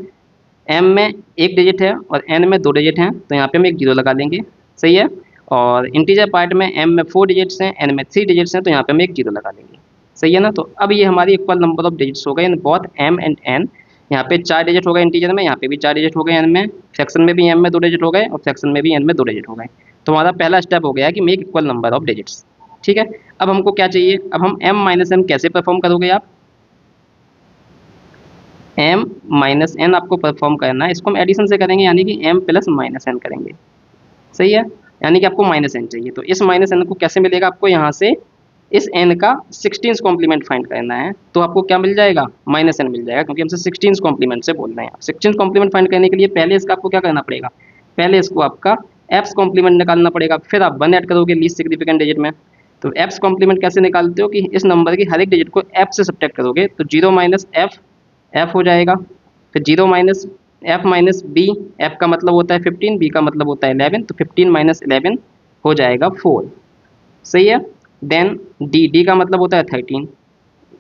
m में एक डिजिट है और n में 2 डिजिट हैं, तो यहाँ पे हम एक जीरो लगा देंगे, सही है। और इंटीजर पार्ट में m में 4 डिजिट्स हैं, n में 3 डिजिट्स हैं, तो यहाँ पे हम एक जीरो लगा देंगे, सही है ना। तो अब ये हमारी इक्वल नंबर ऑफ डिजिट्स हो गए in both m and n। यहाँ पे 4 डिजिट हो गए इंटीजर में, यहाँ पे भी 4 डिजिट हो गए n में, फ्रैक्शन में भी m में 2 डिजिट हो गए और फ्रैक्शन में भी n में 2 डिजिट हो गए। तो हमारा पहला स्टेप हो गया कि make equal number of digits, ठीक है। अब हमको क्या चाहिए, अब हम m माइनस n कैसे परफॉर्म करोगे आप, m माइनस n आपको परफॉर्म करना है, इसको हम एडिशन से करेंगे, यानी कि m प्लस माइनस n करेंगे, सही है। यानी कि आपको माइनस n चाहिए, तो इस माइनस n को कैसे मिलेगा, आपको यहाँ से इस n का 16th कॉम्प्लीमेंट फाइंड करना है। तो आपको क्या मिल जाएगा, माइनस n मिल जाएगा, क्योंकि हमसे 16th कॉम्प्लीमेंट से बोल रहे हैं। 16th कॉम्प्लीमेंट फाइंड करने के लिए पहले इसका आपको क्या करना पड़ेगा, पहले इसको आपका एप्स कॉम्प्लीमेंट निकालना पड़ेगा, फिर आप 1 ऐड करोगे लीस्ट सिग्निफिकेंट डिजिट में। तो एप्स कॉम्प्लीमेंट कैसे निकालते हो कि इस नंबर की हर एक डिजिट को f से सब्ट्रैक्ट करोगे, तो 0 माइनस f हो जाएगा, फिर 0 minus f minus b, f का मतलब होता है 15, b का मतलब होता है 11, तो 15 माइनस 11 हो जाएगा 4, सही है। देन d का मतलब होता है 13,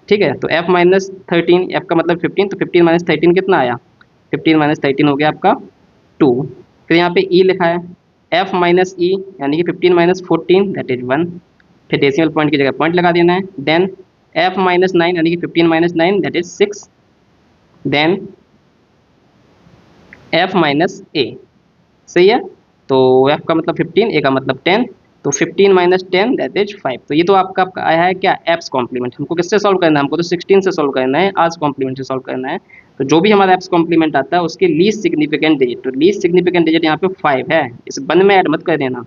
ठीक है। तो f माइनस 13, f का मतलब 15, तो 15 माइनस 13 कितना आया, 15 माइनस 13 हो गया आपका 2। फिर यहाँ पे e लिखा है, f माइनस e यानी कि 15 माइनस 14 दैट इज 1, फिर डेसिमल पॉइंट की जगह पॉइंट लगा देना है। देन f माइनस 9 यानी कि 15 minus 9 that is 6, then f minus a, सही है। तो f का मतलब 15, a का मतलब 10, तो 15 माइनस 10 दैट इज 5। तो ये तो आपका आया है क्या, एप्स कॉम्प्लीमेंट। हमको किससे सॉल्व करना है, हमको तो 16 से सॉल्व करना है, आर्स कॉम्प्लीमेंट से सॉल्व करना है। तो जो भी हमारा एप्स कॉम्प्लीमेंट आता है उसके लीस्ट सिग्निफिकेंट डिजिट, तो लीस्ट सिग्निफिकेंट डिजिट यहाँ पे 5 है, इस 1 में ऐड मत कर देना,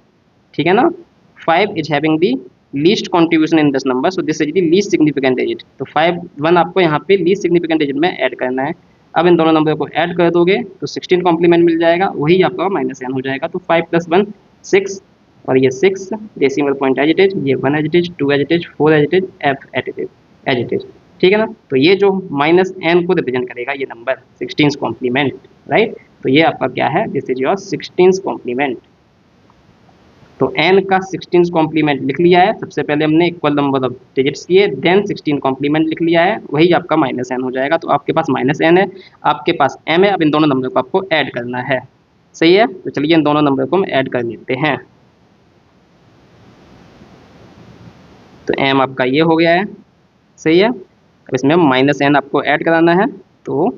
ठीक है ना। 5 is having the least contribution in this number, so this is the least significant digit. तो 5 1 आपको यहाँ पे लीस्ट सिग्निफिकेंट डिजिट में ऐड करना है। अब इन दोनों नंबर को ऐड कर दोगे तो 16 कॉम्प्लीमेंट मिल जाएगा, वही आपका माइनस n हो जाएगा। तो 5 + 1 6, और ये 6 decimal point as it is, ये 1 as it is, 2 as it is, 4 as it is, f as it is, ठीक है ना। तो ये जो माइनस n को रिप्रेजेंट करेगा ये नंबर 16 कॉम्प्लीमेंट, राइट। तो ये आपका क्या है, दिस इज योर 16 कॉम्प्लीमेंट। तो n का 16 कॉम्प्लीमेंट लिख लिया है, सबसे पहले हमने इक्वल नंबर ऑफ डिजिट्स किए, देन 16 कॉम्प्लीमेंट लिख लिया है, वही आपका माइनस n हो जाएगा। तो आपके पास माइनस n है, आपके पास m है। अब इन दोनों नंबर को आपको ऐड करना है, सही है। तो चलिए इन दोनों नंबर को हम ऐड कर लेते हैं। तो m आपका ये हो गया है, सही है। अब इसमें माइनस n आपको ऐड कराना है, तो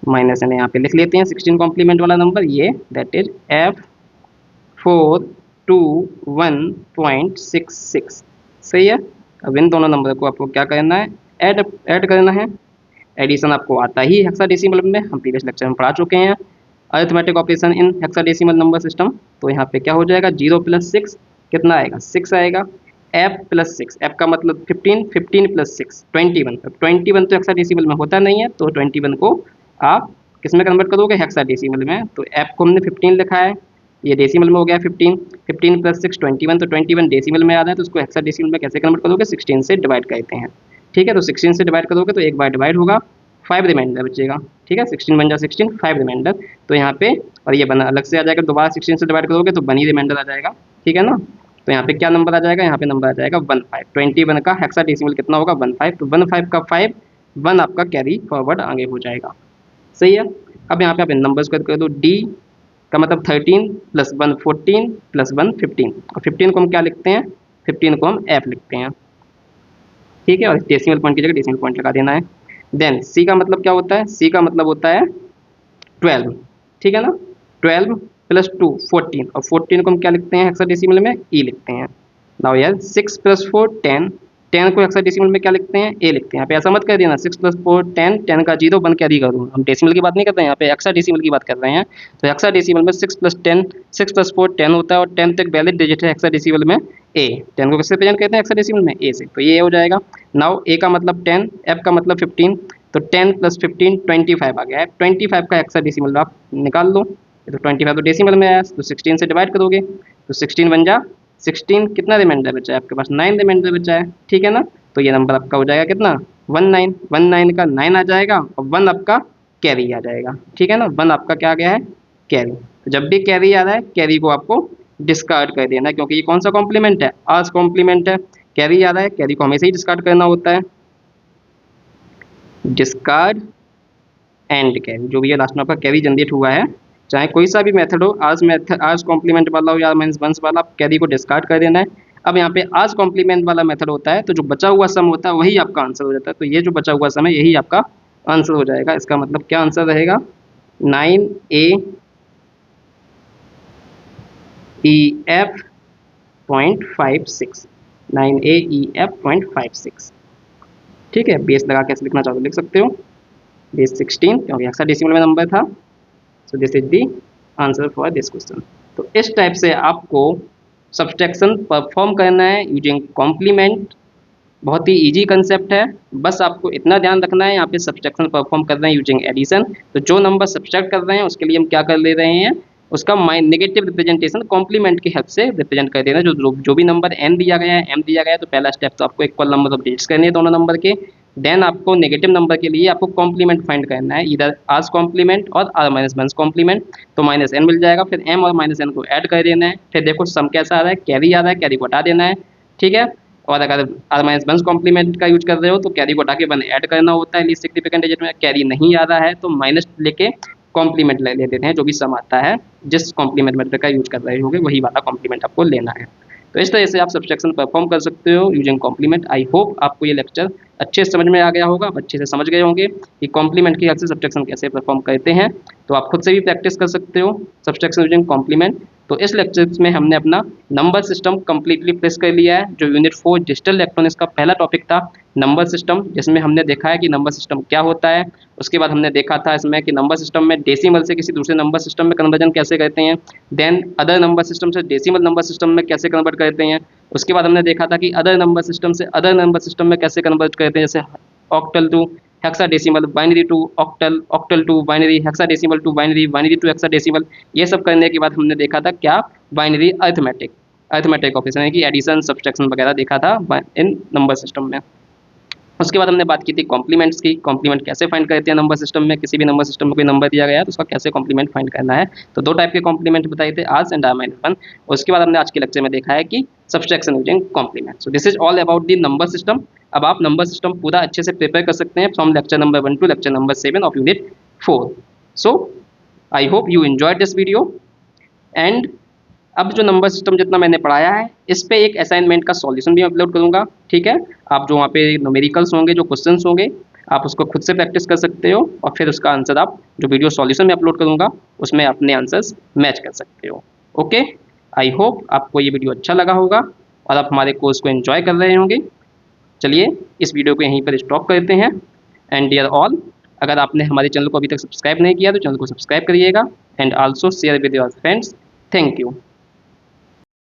माइनस n यहाँ पे लिख लेते हैं 16 कॉम्प्लीमेंट वाला नंबर, ये दैट इज F421.66, सही है। अब इन दोनों नंबर को आपको क्या करना है, ऐड करना है। एडिशन आपको आता ही हेक्साडेसिमल में, हम प्रीवियस लेक्चर में पढ़ा चुके हैं arithmetic operation in hexadecimal number system. तो यहाँ पे क्या हो जाएगा, 0 + 6 कितना आएगा, 6 आएगा। f + 6, f का मतलब 15, 15 + 6 21। अब 21 तो हेक्साडेसिमल में होता नहीं है, तो 21 को आप किस में कन्वर्ट करोगे, हेक्साडेसिमल में। तो f को हमने 15 लिखा है, ये डेसिमल में हो गया 15, 15 प्लस 6 21, तो 21 डेसिमल में आ रहा है, तो उसको हेक्साडेसिमल में कैसे कन्वर्ट करोगे, 16 से डिवाइड करते हैं। ठीक है, तो 16 से डिवाइड करोगे तो एक बार डिवाइड होगा, 5 रिमाइंडर बचेगा। ठीक है, 16 बन जा 16, 5 रिमाइंडर, तो यहाँ पे और ये बना अलग से आ जाएगा, दोबारा 16 से डिवाइड करोगे तो 1 ही रिमाइंडर आ जाएगा। ठीक है ना, तो यहाँ पे क्या नंबर आ जाएगा, यहाँ पे नंबर आ जाएगा 15। 21 का हेक्साडेसिमल कितना होगा, 15, तो 15 का 5, 1 आपका कैरी फॉरवर्ड आगे हो जाएगा। सही है। अब यहाँ पे आप इन नंबर्स को कर दो, डी का मतलब 13 प्लस 1 14 प्लस 1 15, और 15 को हम क्या लिखते हैं, 15 को हम एफ लिखते हैं। ठीक है, और डेसिमल पॉइंट की जगह डेसिमल पॉइंट लगा देना है। देन सी का मतलब क्या होता है, सी का मतलब होता है 12। ठीक है ना, 12 प्लस 2 14, और 14 को हम क्या लिखते हैं हेक्साडेसिमल में, ई लिखते हैं। नाउ यार 6 प्लस 4 10, 10 को हेक्साडेसिमल में क्या लिखते हैं, ए लिखते हैं। यहाँ पे ऐसा मत कर देना 6 प्लस 4 10, 10 का 0 1 कैरी करूँ, हम डेसिमल की बात नहीं कर रहे हैं, यहाँ पे हेक्साडेसिमल की बात कर रहे हैं। तो हेक्साडेसिमल में 6 प्लस 10, 6 प्लस 4 10 होता है, और 10 तक वैलिड डिजिट है हेक्साडेसिमल में ए। 10 को किससे प्रेजेंट करते हैं हेक्साडेसिमल में, ए से, तो ये हो जाएगा। नाउ ए का मतलब 10, एफ का मतलब 15, तो 10 प्लस 15 25 आ गया है। 25 का हेक्साडेसिमल आप निकाल लो, तो 25 तो डेसिमल में आया, तो 16 से डिवाइड करोगे तो 16 बन जा 16, कितना रिमाइंडर बचा है आपके पास, 9 रिमाइंडर बचा है। ठीक है ना, तो ये नंबर आपका हो जाएगा कितना, 19, 19 का 9 आ जाएगा, और 1 आपका कैरी आ जाएगा। ठीक है ना, 1 आपका क्या आ गया है, कैरी। तो जब भी कैरी आ रहा है, कैरी को आपको डिस्कार्ड कर देना है, क्योंकि ये कौन सा कॉम्प्लीमेंट है, आज कॉम्प्लीमेंट है। कैरी आ रहा है, कैरी को हमेशा ही डिस्कार्ड करना होता है, डिस्कार्ड एंड कैरी, जो भी है लास्ट में आपका कैरी जनरेट हुआ है, चाहे कोई सा भी मेथड हो, आज कॉम्प्लीमेंट वाला हो या माइनस वंस वाला, आप कैरी को डिस्कार्ड कर देना है। अब यहाँ पे आज कॉम्प्लीमेंट वाला मेथड होता है, तो जो बचा हुआ सम होता है वही आपका आंसर हो जाता है, तो ये जो बचा हुआ सम है यही आपका आंसर हो जाएगा। इसका मतलब क्या आंसर रहेगा, 9AEF.56, 9AEF.56। ठीक है, बेस लगा कैसे लिखना चाहो तो लिख सकते हो, बेस 16, क्योंकि हेक्साडेसिमल में नंबर था। सो this is the answer for this question. तो इस टाइप से आपको सब्सट्रैक्शन परफॉर्म करना है यूजिंग कॉम्प्लीमेंट। बहुत ही इजी कंसेप्ट है, बस आपको इतना ध्यान रखना है, यहाँ पे सब्सट्रैक्शन परफॉर्म कर रहे हैं यूजिंग एडिशन, तो जो नंबर सब्सट्रैक्ट कर रहे हैं उसके लिए हम क्या कर ले रहे हैं, उसका नेगेटिव रिप्रेजेंटेशन कॉम्प्लीमेंट की हेल्प से रिप्रेजेंट कर देना। जो भी नंबर n दिया गया है, m दिया गया है, तो पहला स्टेप तो आपको इक्वल नंबर ऑफ डिजिट्स करने हैं दोनों नंबर के। देन आपको नेगेटिव नंबर के लिए आपको कॉम्प्लीमेंट फाइंड करना है, इधर आर्स कॉम्प्लीमेंट और r माइनस वंस कॉम्प्लीमेंट, तो माइनस n मिल जाएगा, फिर m और माइनस n को ऐड कर देना है। फिर देखो सम कैसा आ रहा है, कैरी आ रहा है, कैरी को हटा देना है। ठीक है, और अगर r माइनस वंस कॉम्प्लीमेंट का यूज कर रहे हो तो कैरी को हटा के 1 ऐड करना होता है लीस्ट सिग्निफिकेंट डिजिट में। कैरी नहीं आ रहा है तो माइनस लेके कॉम्प्लीमेंट ले लेते हैं, जो भी सम आता है जिस कॉम्प्लीमेंट मेथड का यूज कर रहे होंगे वही वाला कॉम्प्लीमेंट आपको लेना है। तो इस तरह से आप सब्सट्रैक्शन परफॉर्म कर सकते हो यूजिंग कॉम्प्लीमेंट। आई होप आपको ये लेक्चर अच्छे से समझ में आ गया होगा, अच्छे से समझ गए होंगे कि कॉम्प्लीमेंट की हेल्प से सब्सट्रैक्शन कैसे परफॉर्म करते हैं। तो आप खुद से भी प्रैक्टिस कर सकते हो सब्सट्रैक्शन यूजिंग कॉम्प्लीमेंट। तो इस लेक्चर में हमने अपना नंबर सिस्टम कंप्लीटली फिनिश कर लिया है, जो यूनिट 4 डिजिटल इलेक्ट्रॉनिक्स का पहला टॉपिक था नंबर सिस्टम, जिसमें हमने देखा है कि नंबर सिस्टम क्या होता है। उसके बाद हमने देखा था इसमें कि नंबर सिस्टम में डेसिमल से किसी दूसरे नंबर सिस्टम में कन्वर्जन कैसे करते हैं, देन अदर नंबर सिस्टम से डेसिमल नंबर सिस्टम में कैसे कन्वर्ट करते हैं। उसके बाद हमने देखा था कि अदर नंबर सिस्टम से अदर नंबर सिस्टम में कैसे कन्वर्ट करते हैं, जैसे octal to hexadecimal, binary to octal, octal to binary, hexadecimal to binary, binary to hexadecimal. ये सब करने के बाद हमने देखा था क्या, बाइनरी अर्थमेटिक, अर्थमेटिक ऑपरेशन यानी कि एडिशन सब्सट्रैक्शन वगैरह देखा था इन नंबर सिस्टम में। उसके बाद हमने बात की थी कॉम्प्लीमेंट्स की, कॉम्प्लीमेंट कैसे फाइंड करते हैं नंबर सिस्टम में, किसी भी नंबर सिस्टम में कोई नंबर दिया गया है तो उसका कैसे कॉम्प्लीमेंट फाइंड करना है। तो 2 टाइप के कॉम्प्लीमेंट बताए थे, आर्स एंड r-1। उसके बाद हमने आज के लेक्चर में देखा है कि subtraction using complement. So this is all about the number system. अब आप नंबर सिस्टम पूरा अच्छे से प्रिपेयर कर सकते हैं from lecture number 1 to lecture number 7 of unit 4। So I hope you enjoyed this video. And अब जो नंबर सिस्टम जितना मैंने पढ़ाया है, इस पे एक असाइनमेंट का सॉल्यूशन भी अपलोड करूंगा। ठीक है, आप जो वहाँ पे न्यूमेरिकल्स होंगे, जो क्वेश्चंस होंगे, आप उसको खुद से प्रैक्टिस कर सकते हो, और फिर उसका आंसर आप जो वीडियो सॉल्यूशन में अपलोड करूंगा उसमें अपने आंसर्स मैच कर सकते हो। ओके, आई होप आपको ये वीडियो अच्छा लगा होगा और आप हमारे कोर्स को एंजॉय कर रहे होंगे। चलिए इस वीडियो को यहीं पर स्टॉप करते हैं। एंड डियर ऑल, अगर आपने हमारे चैनल को अभी तक सब्सक्राइब नहीं किया तो चैनल को सब्सक्राइब करिएगा, and also share with your friends. Thank you.